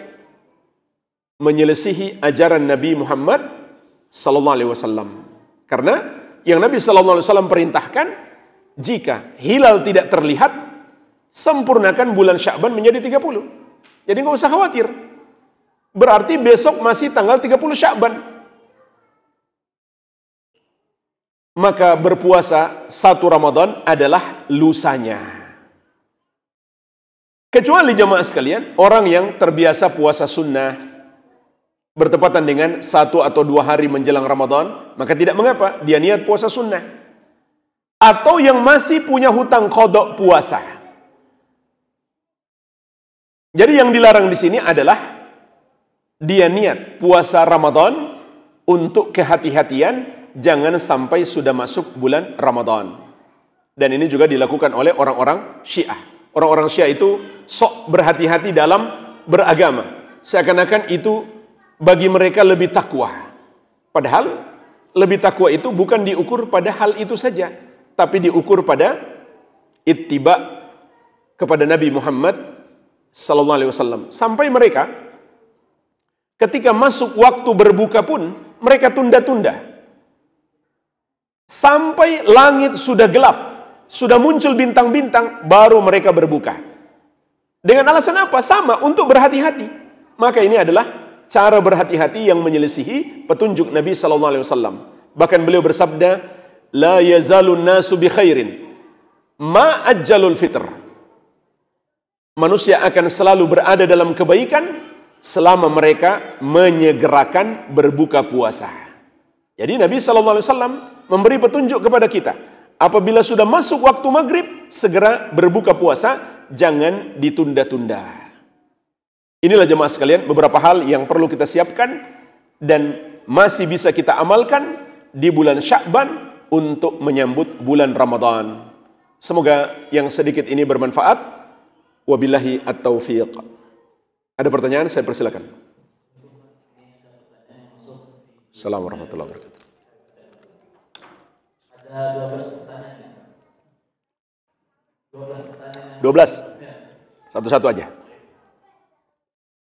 menyelisihi ajaran Nabi Muhammad sallallahu alaihi wasallam. Karena yang Nabi sallallahu alaihi wasallam perintahkan, jika hilal tidak terlihat, sempurnakan bulan Sya'ban menjadi 30. Jadi nggak usah khawatir. Berarti besok masih tanggal 30 Sya'ban. maka berpuasa 1 Ramadan adalah lusanya. Kecuali jemaah sekalian, orang yang terbiasa puasa sunnah, bertepatan dengan 1 atau 2 hari menjelang Ramadan, maka tidak mengapa, dia niat puasa sunnah. Atau yang masih punya hutang qada puasa. Jadi yang dilarang di sini adalah dia niat puasa Ramadan untuk kehati-hatian, jangan sampai sudah masuk bulan Ramadan. Dan ini juga dilakukan oleh orang-orang Syiah. Orang-orang Syiah itu sok berhati-hati dalam beragama. Seakan-akan itu bagi mereka lebih takwa. Padahal lebih takwa itu bukan diukur pada hal itu saja, tapi diukur pada ittiba kepada Nabi Muhammad sallallahu alaihi wasallam. Sampai mereka ketika masuk waktu berbuka pun mereka tunda-tunda. Sampai langit sudah gelap, sudah muncul bintang-bintang, baru mereka berbuka. Dengan alasan apa? Sama, untuk berhati-hati. Maka ini adalah cara berhati-hati yang menyelisihi petunjuk Nabi sallallahu alaihi wasallam. Bahkan beliau bersabda, "La yazalun nasu bi khairin ma ajjalul fitr." Manusia akan selalu berada dalam kebaikan selama mereka menyegerakan berbuka puasa. Jadi Nabi sallallahu alaihi wasallam memberi petunjuk kepada kita, apabila sudah masuk waktu maghrib, segera berbuka puasa, jangan ditunda-tunda. Inilah jemaah sekalian beberapa hal yang perlu kita siapkan dan masih bisa kita amalkan di bulan Sya'ban untuk menyambut bulan Ramadan. Semoga yang sedikit ini bermanfaat. Wabillahi at-taufiq. Ada pertanyaan? Saya persilakan. Assalamualaikum warahmatullahi wabarakatuh. Ada 12 pertanyaan, Ustaz. 12 pertanyaan. 12. Satu-satu aja.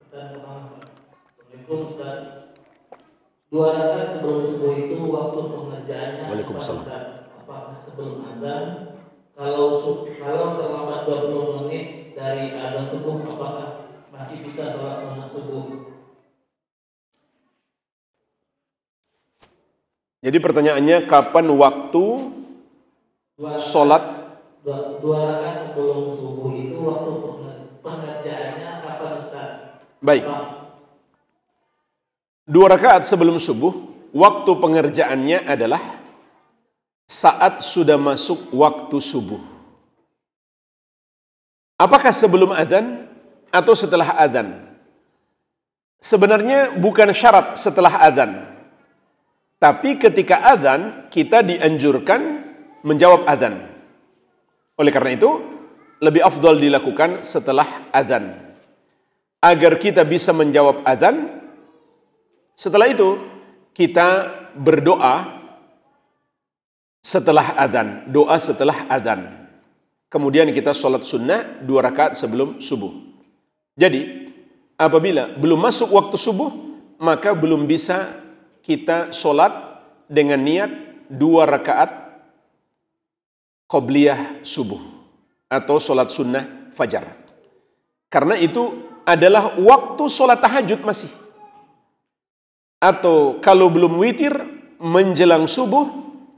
Pertanyaan pertama, Assalamualaikum Ustaz. 2 rakaat sebelum subuh itu waktu pengerjaannya Waalaikumsalam. Ustaz? Apakah sebelum azan? Kalau terlambat 20 menit dari azan subuh, apakah masih bisa sholat sunat subuh? Jadi pertanyaannya, kapan waktu sholat? 2 rakaat sebelum subuh itu waktu pengerjaannya kapan, Ustaz? Baik. 2 rakaat sebelum subuh, waktu pengerjaannya adalah saat sudah masuk waktu subuh. Apakah sebelum adzan atau setelah adzan? Sebenarnya bukan syarat setelah adzan. Tapi ketika adzan, kita dianjurkan menjawab adzan. Oleh karena itu, lebih afdal dilakukan setelah adzan. Agar kita bisa menjawab adzan, setelah itu kita berdoa setelah adzan, doa setelah adzan. Kemudian kita sholat sunnah 2 rakaat sebelum subuh. Jadi, apabila belum masuk waktu subuh, maka belum bisa kita sholat dengan niat 2 rakaat qobliyah subuh atau sholat sunnah fajar. Karena itu adalah waktu sholat tahajud masih. Atau kalau belum witir menjelang subuh,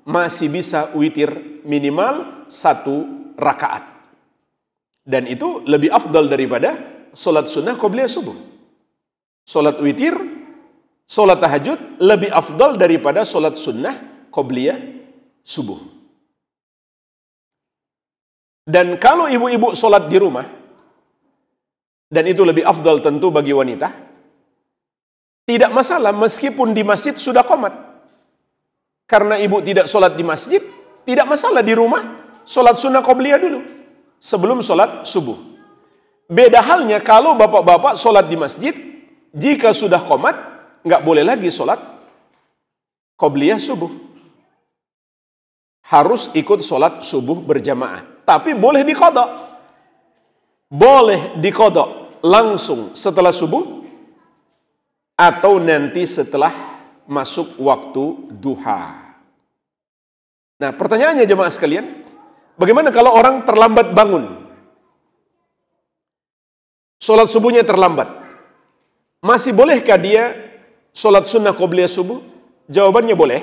masih bisa witir minimal 1 rakaat. Dan itu lebih afdal daripada sholat sunnah qobliyah subuh. Sholat witir, sholat tahajud lebih afdal daripada sholat sunnah qobliyah subuh. Dan kalau ibu-ibu sholat di rumah, dan itu lebih afdal tentu bagi wanita, tidak masalah meskipun di masjid sudah qomat. Karena ibu tidak sholat di masjid, tidak masalah di rumah, sholat sunnah qobliyah dulu, sebelum sholat subuh. Beda halnya kalau bapak-bapak sholat di masjid, jika sudah qomat, nggak boleh lagi sholat qobliyah subuh. Harus ikut sholat subuh berjamaah. Tapi boleh diqadha. Boleh diqadha langsung setelah subuh, atau nanti setelah masuk waktu duha. Nah, pertanyaannya jemaah sekalian, bagaimana kalau orang terlambat bangun? Sholat subuhnya terlambat. Masih bolehkah dia sholat sunnah qobliyah subuh? Jawabannya boleh.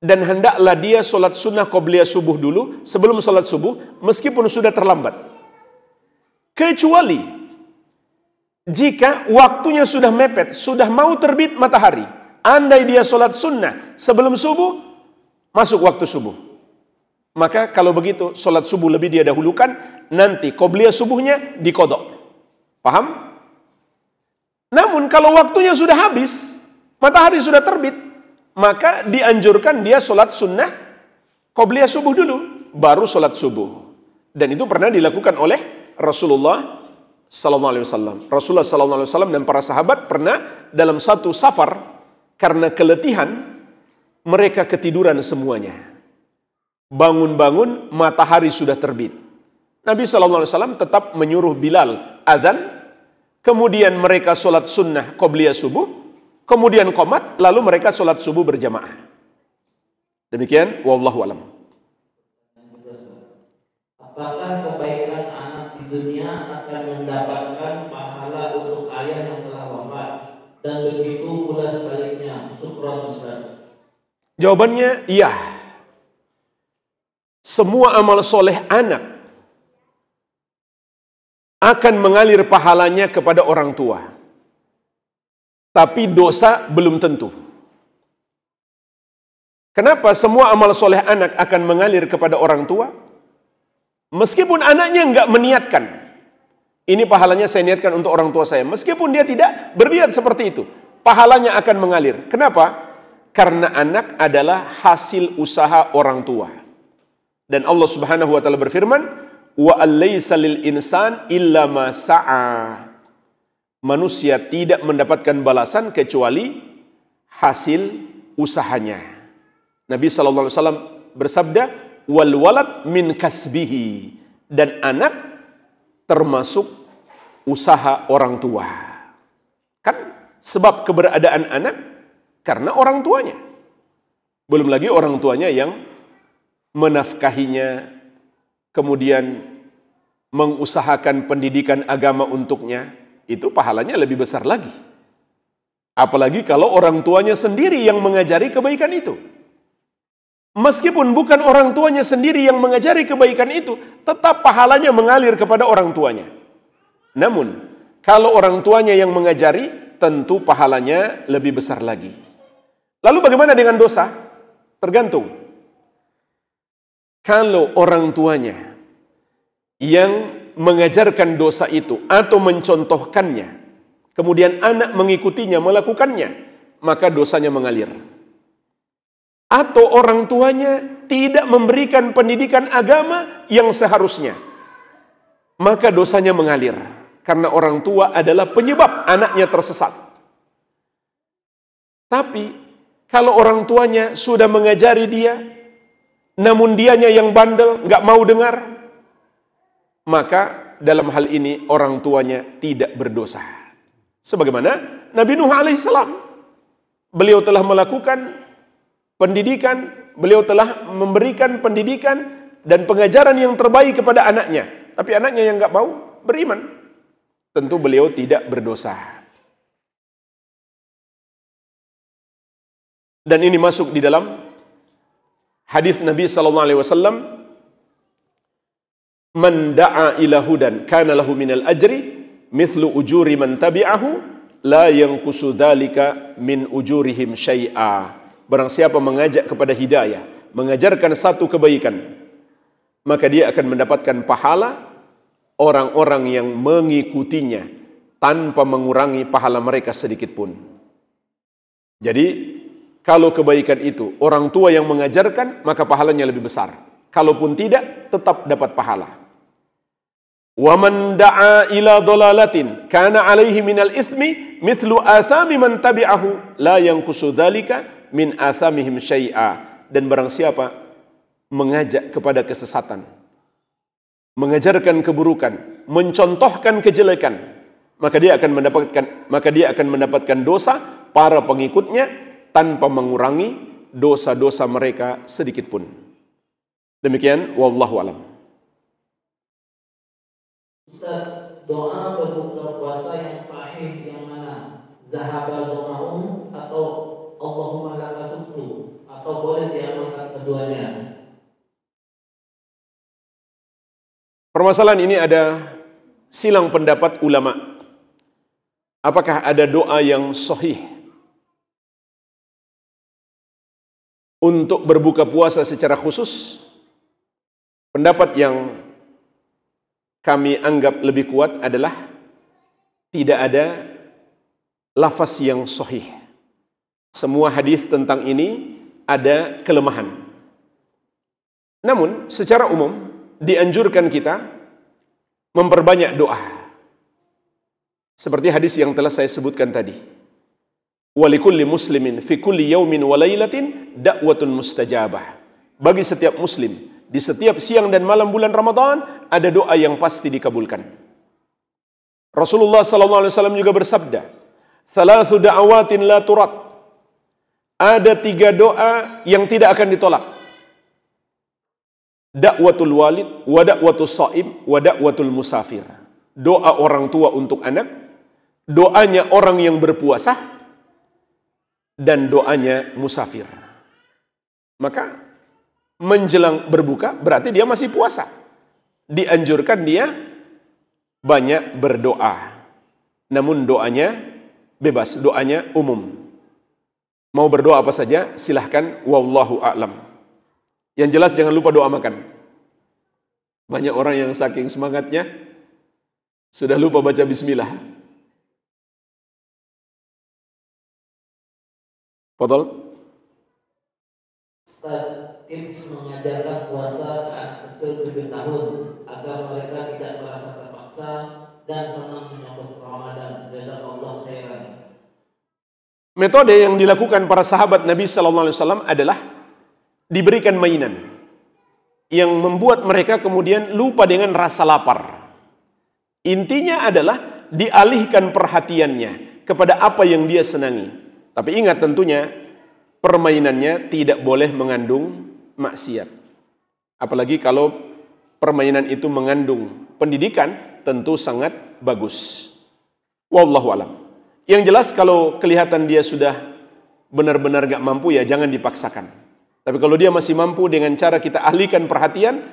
dan hendaklah dia sholat sunnah qobliyah subuh dulu sebelum sholat subuh, meskipun sudah terlambat. Kecuali jika waktunya sudah mepet, sudah mau terbit matahari. Andai dia sholat sunnah sebelum subuh, masuk waktu subuh. Maka kalau begitu, sholat subuh lebih dia dahulukan, nanti qobliyah subuhnya diqodok. Paham? Namun kalau waktunya sudah habis, matahari sudah terbit, maka dianjurkan dia sholat sunnah qobliyah subuh dulu, baru sholat subuh. Dan itu pernah dilakukan oleh Rasulullah sallallahu alaihi wasallam. Rasulullah sallallahu alaihi wasallam dan para sahabat pernah dalam satu safar, karena keletihan mereka ketiduran semuanya. Bangun-bangun matahari sudah terbit. Nabi sallallahu alaihi wasallam tetap menyuruh Bilal adzan, kemudian mereka sholat sunnah qobliyah subuh, kemudian qomat, lalu mereka sholat subuh berjamaah. Demikian, wallahu alam. Apakah kebaikan anak di dunia akan mendapatkan pahala untuk ayah yang telah wafat, dan begitu pula sebaliknya? Syukran Ustaz. Jawabannya iya. Semua amal soleh anak akan mengalir pahalanya kepada orang tua. Tapi dosa belum tentu. Kenapa semua amal soleh anak akan mengalir kepada orang tua? Meskipun anaknya enggak meniatkan, ini pahalanya saya niatkan untuk orang tua saya. Meskipun dia tidak berniat seperti itu, pahalanya akan mengalir. Kenapa? Karena anak adalah hasil usaha orang tua. Dan Allah Subhanahu wa taala berfirman, "Wa allaysa lil insan illa ma sa'a." Manusia tidak mendapatkan balasan kecuali hasil usahanya. Nabi sallallahu alaihi wasallam bersabda, "Wal walad min kasbihi." Dan anak termasuk usaha orang tua. Kan sebab keberadaan anak karena orang tuanya. Belum lagi orang tuanya yang menafkahinya, kemudian mengusahakan pendidikan agama untuknya. Itu pahalanya lebih besar lagi. Apalagi kalau orang tuanya sendiri yang mengajari kebaikan itu. Meskipun bukan orang tuanya sendiri yang mengajari kebaikan itu, tetap pahalanya mengalir kepada orang tuanya. Namun, kalau orang tuanya yang mengajari, tentu pahalanya lebih besar lagi. Lalu bagaimana dengan dosa? Tergantung. Kalau orang tuanya yang mengajarkan dosa itu atau mencontohkannya, kemudian anak mengikutinya, melakukannya, maka dosanya mengalir. Atau orang tuanya tidak memberikan pendidikan agama yang seharusnya, maka dosanya mengalir. Karena orang tua adalah penyebab anaknya tersesat. Tapi kalau orang tuanya sudah mengajari dia, namun dianya yang bandel, nggak mau dengar, maka dalam hal ini orang tuanya tidak berdosa. Sebagaimana Nabi Nuh alaihissalam, beliau telah melakukan pendidikan, beliau telah memberikan pendidikan dan pengajaran yang terbaik kepada anaknya. Tapi anaknya yang nggak mau beriman, tentu beliau tidak berdosa. Dan ini masuk di dalam hadis Nabi sallallahu alaihi wasallam, "Man da'a ila hudan kana lahu minal ajri mithlu ujuri man tabi'ahu la yanqusu dzalika min ujurihim syai'a." Barang siapa mengajak kepada hidayah, mengajarkan satu kebaikan, maka dia akan mendapatkan pahala orang-orang yang mengikutinya tanpa mengurangi pahala mereka sedikit pun. Jadi, kalau kebaikan itu orang tua yang mengajarkan, maka pahalanya lebih besar. Kalaupun tidak, tetap dapat pahala. Wa man da'a ila dhalalatin kana 'alaihi minal itsmi mithlu athami man tabi'ahu la yanqusu dzalika min athamihim syai'a. Dan barang siapa mengajak kepada kesesatan, mengajarkan keburukan, mencontohkan kejelekan, maka dia akan mendapatkan dosa para pengikutnya tanpa mengurangi dosa-dosa mereka sedikit pun. Demikian, wallahu alam. Ustaz, doa berbuka puasa yang sahih yang mana? Zahaba zoma'um atau Allahumma laka suktu, atau boleh diamalkan Permasalahan ini ada silang pendapat ulama. Apakah ada doa yang sahih untuk berbuka puasa secara khusus? Pendapat yang kami anggap lebih kuat adalah tidak ada lafaz yang sahih. Semua hadis tentang ini ada kelemahan. Namun secara umum dianjurkan kita memperbanyak doa. Seperti hadis yang telah saya sebutkan tadi. Walikulli muslimin fi kulli yaumin wa lailatin da'watun mustajabah. Bagi setiap muslim di setiap siang dan malam bulan Ramadan ada doa yang pasti dikabulkan. Rasulullah sallallahu alaihi wasallam juga bersabda, "Thalathu da'awatin la turad." Ada 3 doa yang tidak akan ditolak. Da'watul walid, wa da'watul sha'im, wa da'watul musafir. Doa orang tua untuk anak, doanya orang yang berpuasa, dan doanya musafir. Maka menjelang berbuka berarti dia masih puasa. Dianjurkan dia banyak berdoa. Namun doanya bebas, doanya umum. Mau berdoa apa saja silahkan, wallahu a'lam. Yang jelas jangan lupa doa makan. Banyak orang yang saking semangatnya sudah lupa baca bismillah. Fadal. Ustaz, tips mengajarkan puasa ke anak kecil 7 tahun agar mereka tidak merasa terpaksa dan senang menyambut Ramadan. Jazakallahu khairan. Metode yang dilakukan para sahabat Nabi sallallahu alaihi wasallam adalah diberikan mainan yang membuat mereka kemudian lupa dengan rasa lapar. Intinya adalah dialihkan perhatiannya kepada apa yang dia senangi. Tapi ingat tentunya permainannya tidak boleh mengandung maksiat. Apalagi kalau permainan itu mengandung pendidikan, tentu sangat bagus. Wallahu alam. Yang jelas kalau kelihatan dia sudah benar-benar gak mampu, ya jangan dipaksakan. Tapi kalau dia masih mampu dengan cara kita alihkan perhatian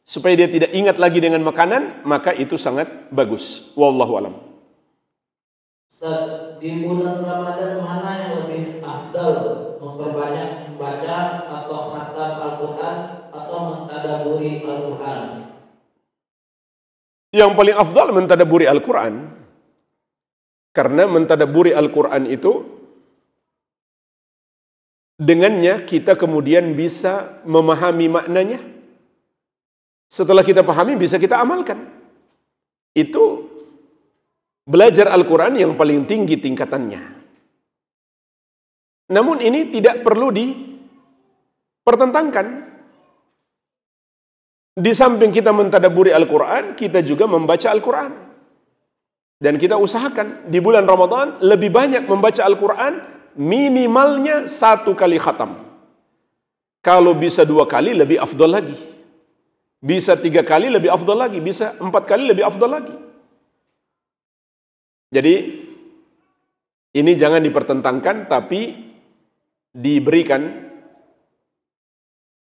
supaya dia tidak ingat lagi dengan makanan, maka itu sangat bagus. Wallahu alam. Ustaz, di bulan Ramadan mana yang lebih afdal, memperbanyak membaca atau khatam Al-Quran atau mentadaburi Al-Quran? Yang paling afdal mentadaburi Al-Quran. Karena mentadaburi Al-Quran itu dengannya kita kemudian bisa memahami maknanya. Setelah kita pahami bisa kita amalkan. Itu belajar Al-Quran yang paling tinggi tingkatannya. Namun ini tidak perlu dipertentangkan. Di samping kita mentadaburi Al-Quran, kita juga membaca Al-Quran. Dan kita usahakan di bulan Ramadan lebih banyak membaca Al-Quran, minimalnya 1 kali khatam. Kalau bisa 2 kali lebih afdal lagi. Bisa 3 kali lebih afdal lagi. Bisa 4 kali lebih afdal lagi. Jadi ini jangan dipertentangkan, tapi diberikan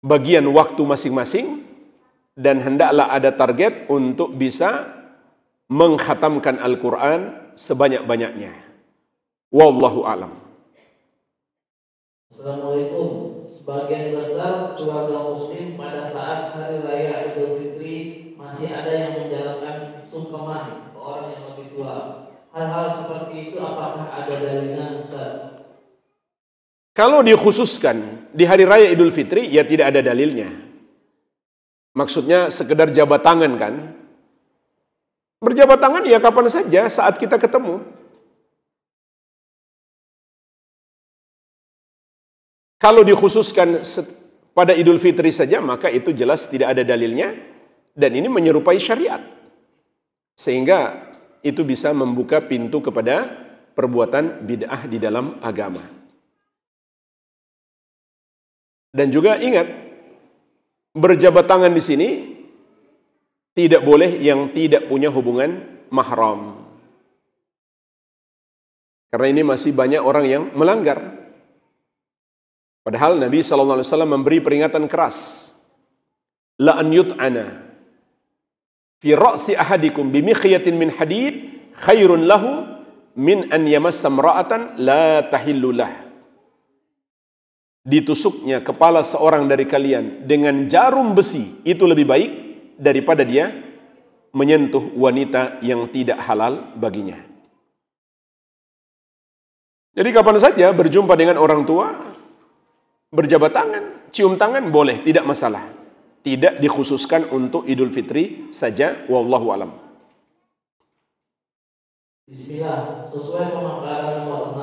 bagian waktu masing-masing dan hendaklah ada target untuk bisa mengkhatamkan Al-Quran sebanyak-banyaknya. Wallahu a'lam. Assalamualaikum. Sebagian besar keluarga muslim pada saat Hari Raya Idul Fitri masih ada yang menjalankan sungkeman ke orang yang lebih tua. Hal-hal seperti itu apakah ada dalilnya, Ustaz? Kalau dikhususkan di Hari Raya Idul Fitri, ya tidak ada dalilnya. Maksudnya sekedar jabat tangan kan? Berjabat tangan ya kapan saja saat kita ketemu. Kalau dikhususkan pada Idul Fitri saja, maka itu jelas tidak ada dalilnya dan ini menyerupai syariat. Sehingga itu bisa membuka pintu kepada perbuatan bid'ah di dalam agama. Dan juga ingat, berjabat tangan di sini tidak boleh yang tidak punya hubungan mahram. Karena ini masih banyak orang yang melanggar. Padahal Nabi SAW memberi peringatan keras. La an yut'ana fi ra'si ahadikum bimikhyatin min hadid khairun lahu min an yamassa imra'atan la tahillulah. Ditusuknya kepala seorang dari kalian dengan jarum besi itu lebih baik daripada dia menyentuh wanita yang tidak halal baginya. Jadi kapan saja berjumpa dengan orang tua, berjabat tangan, cium tangan boleh, tidak masalah. Tidak dikhususkan untuk Idul Fitri saja, wallahu alam. Bismillah, sesuai pemaparan nomor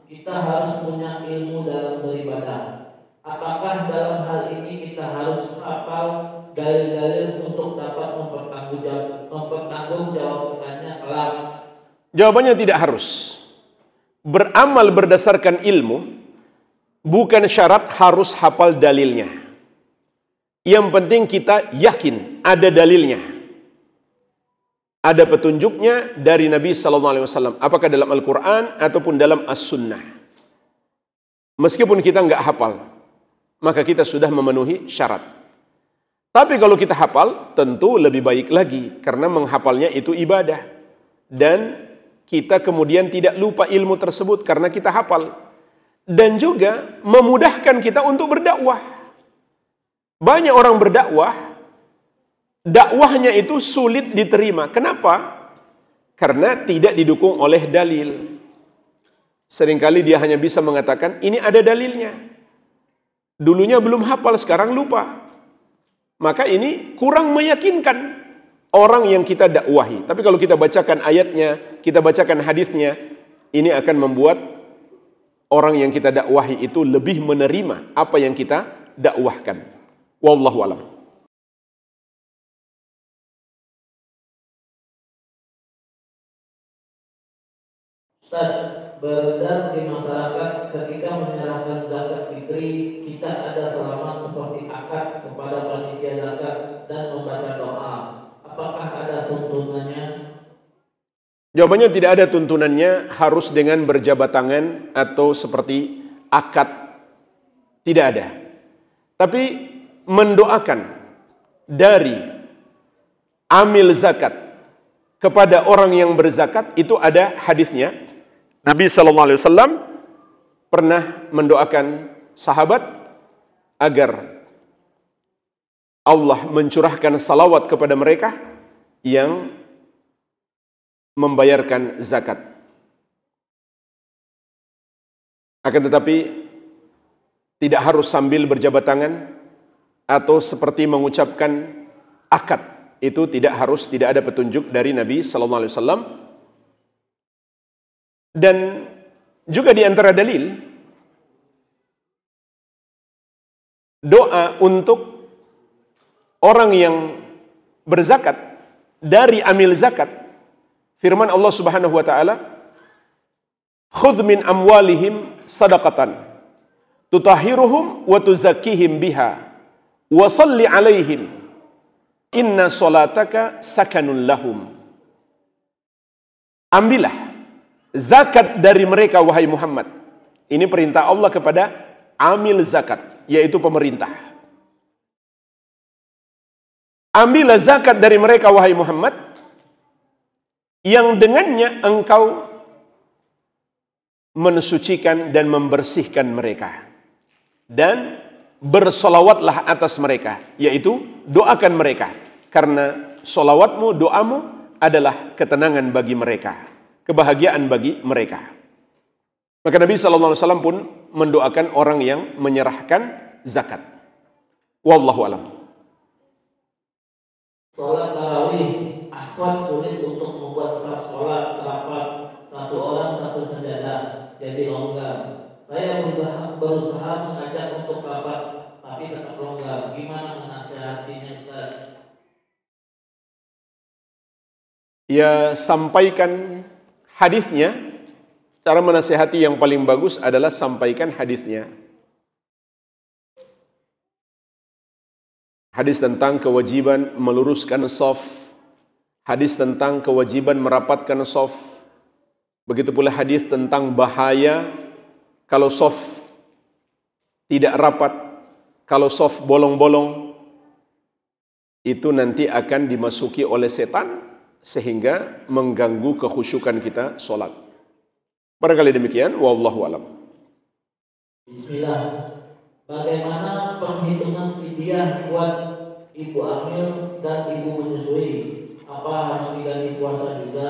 6, kita harus punya ilmu dalam beribadah. Apakah dalam hal ini kita harus hafal dalil-dalil untuk dapat mempertanggungjawabkannya kelak? Jawabannya tidak harus. Beramal berdasarkan ilmu bukan syarat harus hafal dalilnya. Yang penting kita yakin ada dalilnya. Ada petunjuknya dari Nabi SAW. Apakah dalam Al-Quran ataupun dalam As-Sunnah. Meskipun kita nggak hafal, maka kita sudah memenuhi syarat. Tapi kalau kita hafal, tentu lebih baik lagi. Karena menghafalnya itu ibadah. Dan kita kemudian tidak lupa ilmu tersebut karena kita hafal. Dan juga memudahkan kita untuk berdakwah. Banyak orang berdakwah, dakwahnya itu sulit diterima. Kenapa? Karena tidak didukung oleh dalil. Seringkali dia hanya bisa mengatakan, ini ada dalilnya. Dulunya belum hafal, sekarang lupa. Maka ini kurang meyakinkan orang yang kita dakwahi. Tapi kalau kita bacakan ayatnya, kita bacakan hadisnya, ini akan membuat orang yang kita dakwahi itu lebih menerima apa yang kita dakwahkan. Wallahu a'lam. Ustaz, beredar di masyarakat ketika menyerahkan zakat fitri, kita ada selamat seperti akad kepada panitia zakat dan membaca doa. Apakah ada tuntunannya? Jawabannya tidak ada tuntunannya harus dengan berjabat tangan atau seperti akad. Tidak ada. Tapi mendoakan dari amil zakat kepada orang yang berzakat itu ada hadisnya. Nabi SAW pernah mendoakan sahabat agar Allah mencurahkan salawat kepada mereka yang membayarkan zakat. Akan tetapi tidak harus sambil berjabat tangan atau seperti mengucapkan akad. Itu tidak harus, tidak ada petunjuk dari Nabi SAW. Dan juga di antara dalil doa untuk orang yang berzakat dari amil zakat. Firman Allah Subhanahu wa taala, "Khudh min amwalihim sadaqatan tutahhiruhum wa tuzakkihim biha wa shalli 'alaihim inna salataka sakanun lahum." Ambillah zakat dari mereka wahai Muhammad. Ini perintah Allah kepada amil zakat, yaitu pemerintah. Ambillah zakat dari mereka wahai Muhammad, yang dengannya engkau mensucikan dan membersihkan mereka. Dan bersolawatlah atas mereka, yaitu doakan mereka. Karena solawatmu, doamu adalah ketenangan bagi mereka, kebahagiaan bagi mereka. Maka Nabi SAW pun mendoakan orang yang menyerahkan zakat. Wallahu a'lam. Salat tarawih, akhwat sulit untuk membuat saf salat rapat, satu orang satu senjata, jadi longgar. Saya berusaha mengajak untuk rapat, tapi tetap longgar. Gimana menasihatinya, Ustaz? Ya, sampaikan hadisnya. Cara menasihati yang paling bagus adalah sampaikan hadisnya. Hadis tentang kewajiban meluruskan shaf, hadis tentang kewajiban merapatkan shaf. Begitu pula hadis tentang bahaya kalau shaf tidak rapat, kalau shaf bolong-bolong. itu nanti akan dimasuki oleh setan sehingga mengganggu kekhusyukan kita sholat. Barangkali demikian, wallahu alam. Bismillah. Bagaimana penghitungan fidyah buat ibu hamil dan ibu menyusui? Apa harus diganti puasa juga?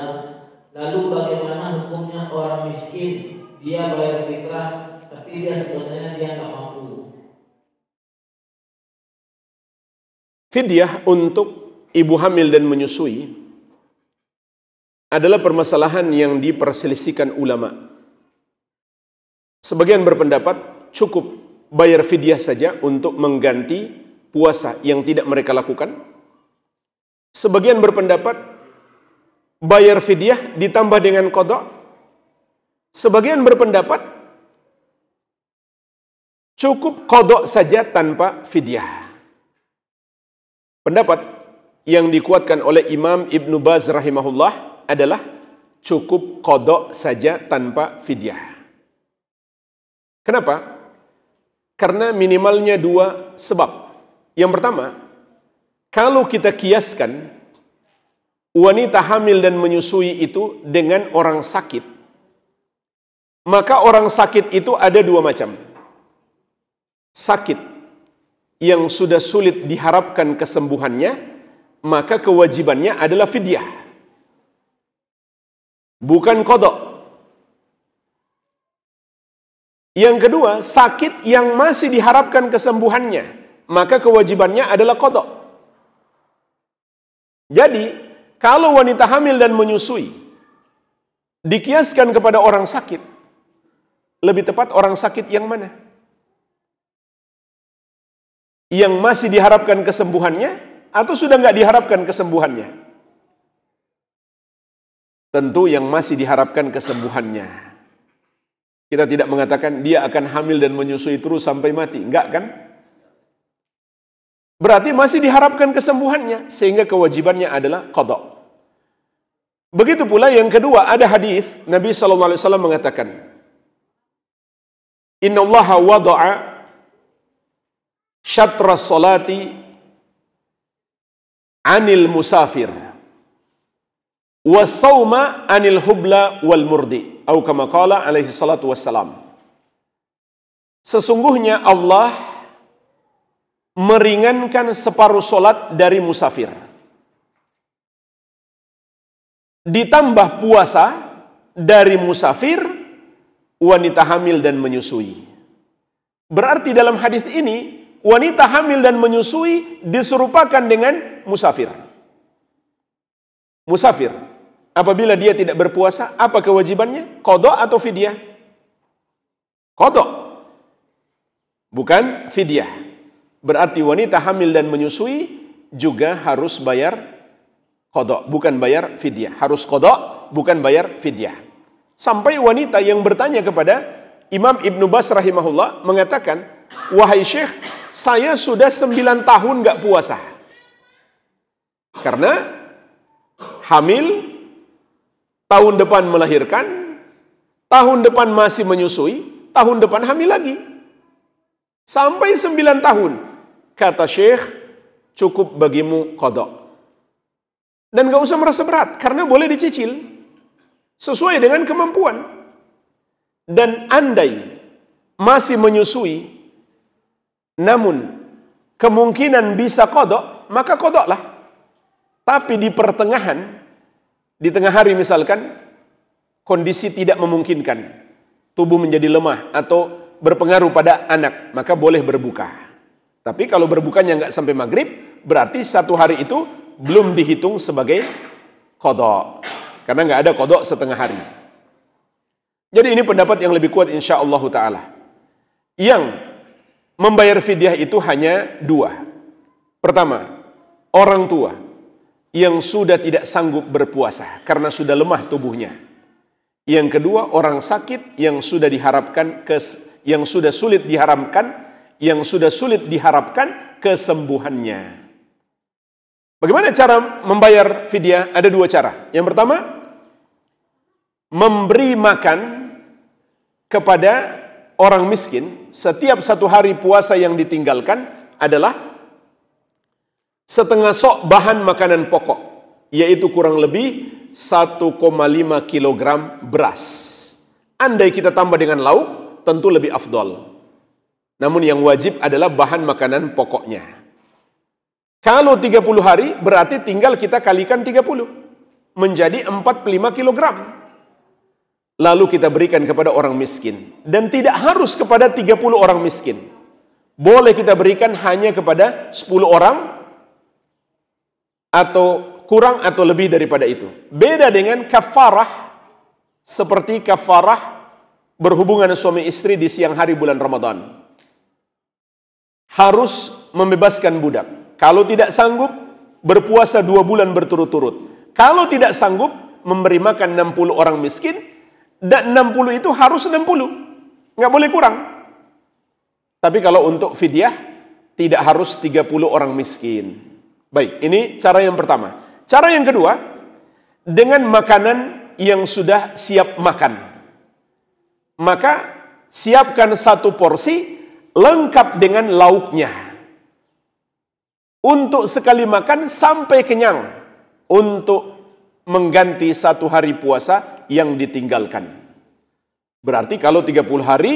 Lalu bagaimana hukumnya orang miskin? Dia bayar fitrah, tapi dia sebenarnya dia nggak mampu. Fidyah untuk ibu hamil dan menyusui adalah permasalahan yang diperselisihkan ulama. Sebagian berpendapat cukup bayar fidyah saja untuk mengganti puasa yang tidak mereka lakukan. Sebagian berpendapat bayar fidyah ditambah dengan qada. Sebagian berpendapat cukup qada saja tanpa fidyah. Pendapat yang dikuatkan oleh Imam Ibn Baz rahimahullah adalah cukup qada saja tanpa fidyah. Kenapa? Karena minimalnya dua sebab. Yang pertama, kalau kita kiaskan wanita hamil dan menyusui itu dengan orang sakit, maka orang sakit itu ada dua macam. Sakit yang sudah sulit diharapkan kesembuhannya, maka kewajibannya adalah fidyah, bukan qada. Yang kedua, sakit yang masih diharapkan kesembuhannya, maka kewajibannya adalah qada. Jadi, kalau wanita hamil dan menyusui dikiaskan kepada orang sakit, lebih tepat orang sakit yang mana? Yang masih diharapkan kesembuhannya atau sudah nggak diharapkan kesembuhannya? Tentu yang masih diharapkan kesembuhannya. Kita tidak mengatakan dia akan hamil dan menyusui terus sampai mati. Enggak kan? Berarti masih diharapkan kesembuhannya, sehingga kewajibannya adalah qada. Begitu pula yang kedua, ada hadis Nabi SAW mengatakan, Inna Allaha wada'a syatra salati anil musafir wasawma anil hubla wal murdi atau kama qala alaihi salatu wassalam. Sesungguhnya Allah meringankan separuh solat dari musafir, ditambah puasa dari musafir, wanita hamil dan menyusui. Berarti dalam hadis ini wanita hamil dan menyusui diserupakan dengan musafir. Musafir, apabila dia tidak berpuasa, apa kewajibannya? Qada atau fidyah? Qada, bukan fidyah. Berarti wanita hamil dan menyusui juga harus bayar qada, bukan bayar fidyah. Harus qada, bukan bayar fidyah. Sampai wanita yang bertanya kepada Imam Ibn Baz rahimahullah mengatakan, wahai Syekh, saya sudah 9 tahun gak puasa. Karena hamil, tahun depan melahirkan, tahun depan masih menyusui, tahun depan hamil lagi. Sampai 9 tahun. Kata Syekh, cukup bagimu qada. Dan gak usah merasa berat, karena boleh dicicil. Sesuai dengan kemampuan. Dan andai masih menyusui, namun kemungkinan bisa qada, maka qada lah. Tapi di pertengahan, di tengah hari misalkan, kondisi tidak memungkinkan, tubuh menjadi lemah atau berpengaruh pada anak, maka boleh berbuka. Tapi kalau berbukanya nggak sampai maghrib, berarti 1 hari itu belum dihitung sebagai qada, karena nggak ada qada setengah hari. Jadi ini pendapat yang lebih kuat insyaallah ta'ala. Yang membayar fidyah itu hanya 2. Pertama, orang tua yang sudah tidak sanggup berpuasa karena sudah lemah tubuhnya. Yang kedua, orang sakit yang sudah diharapkan yang sudah sulit diharapkan kesembuhannya. Bagaimana cara membayar fidyah? Ada 2 cara. Yang pertama, memberi makan kepada orang miskin setiap 1 hari puasa yang ditinggalkan adalah setengah sok bahan makanan pokok, yaitu kurang lebih 1,5 kilogram beras. Andai kita tambah dengan lauk, tentu lebih afdol. Namun yang wajib adalah bahan makanan pokoknya. Kalau 30 hari, berarti tinggal kita kalikan 30. Menjadi 45 kilogram. Lalu kita berikan kepada orang miskin. Dan tidak harus kepada 30 orang miskin. Boleh kita berikan hanya kepada 10 orang. Atau kurang atau lebih daripada itu. Beda dengan kafarah. Seperti kafarah berhubungan suami istri di siang hari bulan Ramadan. Harus membebaskan budak. Kalau tidak sanggup, berpuasa 2 bulan berturut-turut. Kalau tidak sanggup, memberi makan 60 orang miskin, dan 60 itu harus 60. Nggak boleh kurang. Tapi kalau untuk fidyah, tidak harus 30 orang miskin. Baik, ini cara yang pertama. Cara yang kedua, dengan makanan yang sudah siap makan. Maka, siapkan 1 porsi, lengkap dengan lauknya. Untuk sekali makan sampai kenyang. Untuk mengganti 1 hari puasa yang ditinggalkan. Berarti kalau 30 hari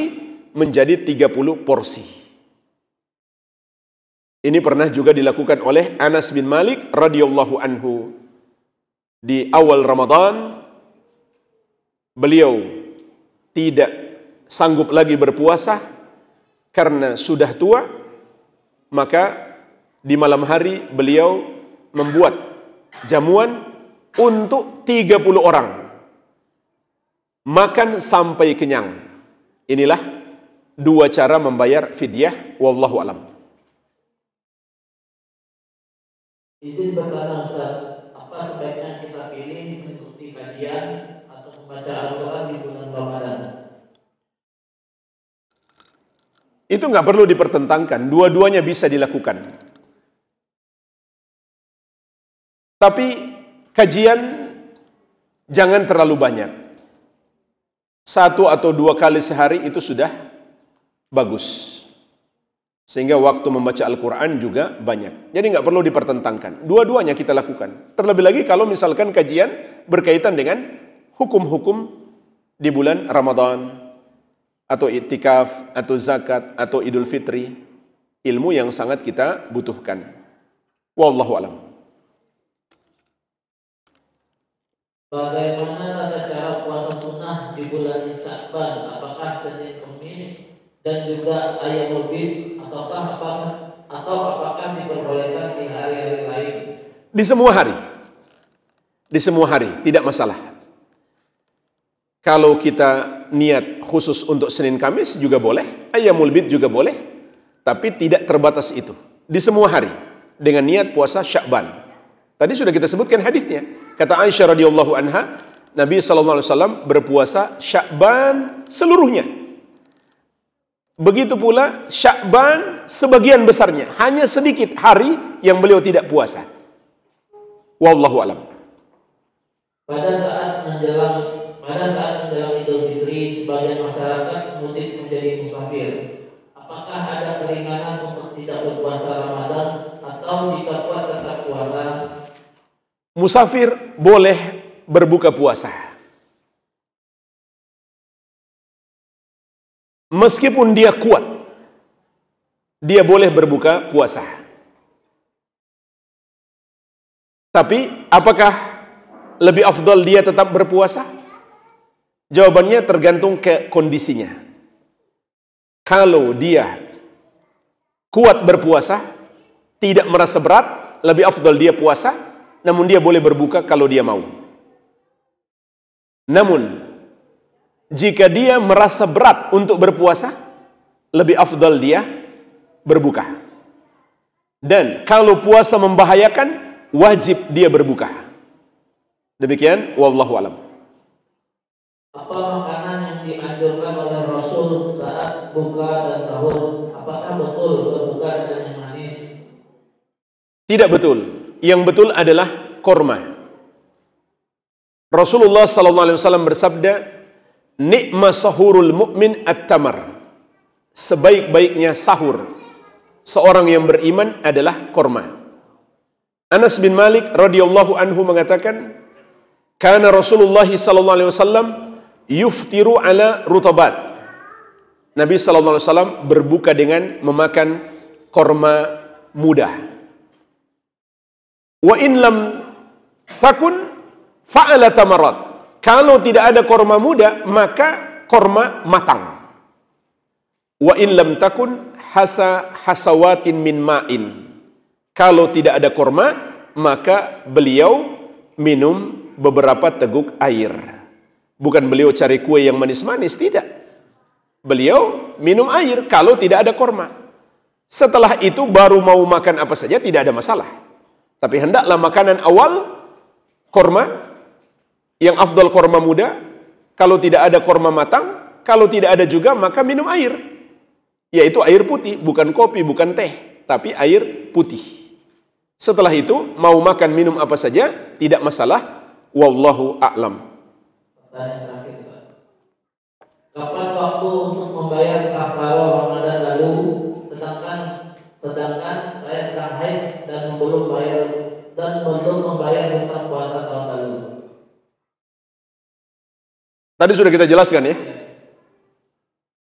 menjadi 30 porsi. Ini pernah juga dilakukan oleh Anas bin Malik radhiyallahu anhu. Di awal Ramadan, beliau tidak sanggup lagi berpuasa karena sudah tua, maka di malam hari beliau membuat jamuan untuk 30 orang. Makan sampai kenyang. Inilah 2 cara membayar fidyah. Wallahu alam. Izin bertanya Ustaz, apa sebaiknya kita pilih mengikuti kajian atau membaca Al-Quran di bulan Ramadan? Itu nggak perlu dipertentangkan. Dua-duanya bisa dilakukan. Tapi kajian jangan terlalu banyak. 1 atau 2 kali sehari itu sudah bagus. Sehingga waktu membaca Al-Quran juga banyak. Jadi nggak perlu dipertentangkan. Dua-duanya kita lakukan. Terlebih lagi kalau misalkan kajian berkaitan dengan hukum-hukum di bulan Ramadan. Atau iktikaf, atau zakat, atau Idul Fitri. Ilmu yang sangat kita butuhkan. Wallahu a'lam. Bagaimana tata cara puasa sunnah di bulan Sya'ban? Apakah Senin Kamis dan juga Ayyamul Bid atau apakah diperbolehkan di hari-hari lain? Di semua hari. Di semua hari, tidak masalah. Kalau kita niat khusus untuk Senin Kamis juga boleh, Ayyamul Bid juga boleh, tapi tidak terbatas itu. Di semua hari dengan niat puasa Sya'ban. Tadi sudah kita sebutkan hadisnya. Kata Aisyah radhiyallahu anha, Nabi SAW berpuasa Sya'ban seluruhnya. Begitu pula Sya'ban sebagian besarnya. Hanya sedikit hari yang beliau tidak puasa. Wallahu alam. Pada saat menjelang Idul Fitri, sebagian masyarakat mudik menjadi musafir. Apakah ada keringanan untuk tidak berpuasa Ramadan atau jika kuat tetap puasa? Musafir boleh berbuka puasa. Meskipun dia kuat, dia boleh berbuka puasa. Tapi, apakah lebih afdal dia tetap berpuasa? Jawabannya tergantung ke kondisinya. Kalau dia kuat berpuasa, tidak merasa berat, lebih afdal dia puasa. Namun dia boleh berbuka kalau dia mau. Namun, jika dia merasa berat untuk berpuasa, lebih afdal dia berbuka. Dan kalau puasa membahayakan, wajib dia berbuka. Demikian, wallahu alam. Apa makanan yang dianjurkan oleh Rasul saat buka dan sahur? Apakah betul berbuka dengan yang manis? Tidak betul. Yang betul adalah korma. Rasulullah SAW bersabda, "Ni'ma sahurul mu'min at-tamar." Sebaik-baiknya sahur seorang yang beriman adalah korma. Anas bin Malik radhiyallahu anhu mengatakan, kana Rasulullah sallallahu alaihi wasallam yuftiru ala rutabat. Nabi sallallahu alaihi wasallam berbuka dengan memakan korma muda. Wa in lam takun fa'ala tamarat. Kalau tidak ada korma muda, maka korma matang. Wa in lam takun hasawatin min ma'in. Kalau tidak ada korma, maka beliau minum beberapa teguk air. Bukan beliau cari kue yang manis-manis, tidak. Beliau minum air kalau tidak ada korma. Setelah itu baru mau makan apa saja, tidak ada masalah. Tapi hendaklah makanan awal korma, yang afdal korma muda. Kalau tidak ada korma matang, kalau tidak ada juga maka minum air, yaitu air putih, bukan kopi, bukan teh, tapi air putih. Setelah itu mau makan minum apa saja tidak masalah. Wallahu a'lam. Pertanyaan terakhir, Ustaz. Kapan waktu untuk membayar kafarah Ramadan lalu, sedangkan saya sedang haid dan belum membayar hutang puasa tahun lalu? Tadi sudah kita jelaskan ya.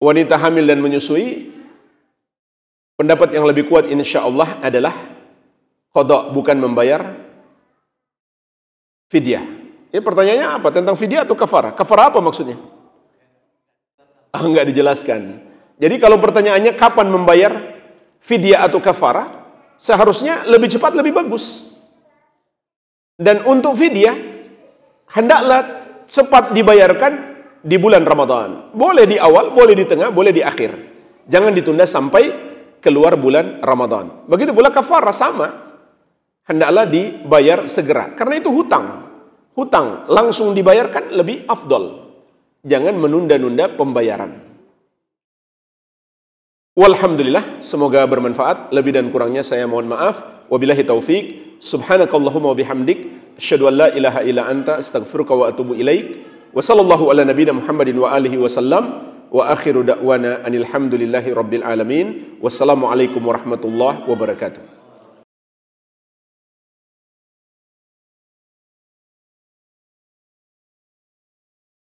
Wanita hamil dan menyusui, pendapat yang lebih kuat insyaallah adalah qada, bukan membayar fidyah. Ya, pertanyaannya apa? Tentang fidyah atau kafarah? Kafarah apa maksudnya? Enggak dijelaskan. Jadi kalau pertanyaannya kapan membayar fidyah atau kafarah, seharusnya lebih cepat lebih bagus. Dan untuk fidyah hendaklah cepat dibayarkan di bulan Ramadan. Boleh di awal, boleh di tengah, boleh di akhir. Jangan ditunda sampai keluar bulan Ramadan. Begitu pula kafarah sama. Hendaklah dibayar segera. Karena itu hutang. Hutang langsung dibayarkan lebih afdal. Jangan menunda-nunda pembayaran. Walhamdulillah, semoga bermanfaat. Lebih dan kurangnya saya mohon maaf. Wabillahi taufik. Subhanakallahumma wabihamdik. Asyhadu an la ilaha illa anta astaghfiruka wa atubu ilaik. Wa sallallahu ala nabiyina Muhammadin wa alihi wa sallam. Wa akhiru da'wana anil hamdulillahi rabbil alamin. Wassalamualaikum warahmatullahi wabarakatuh.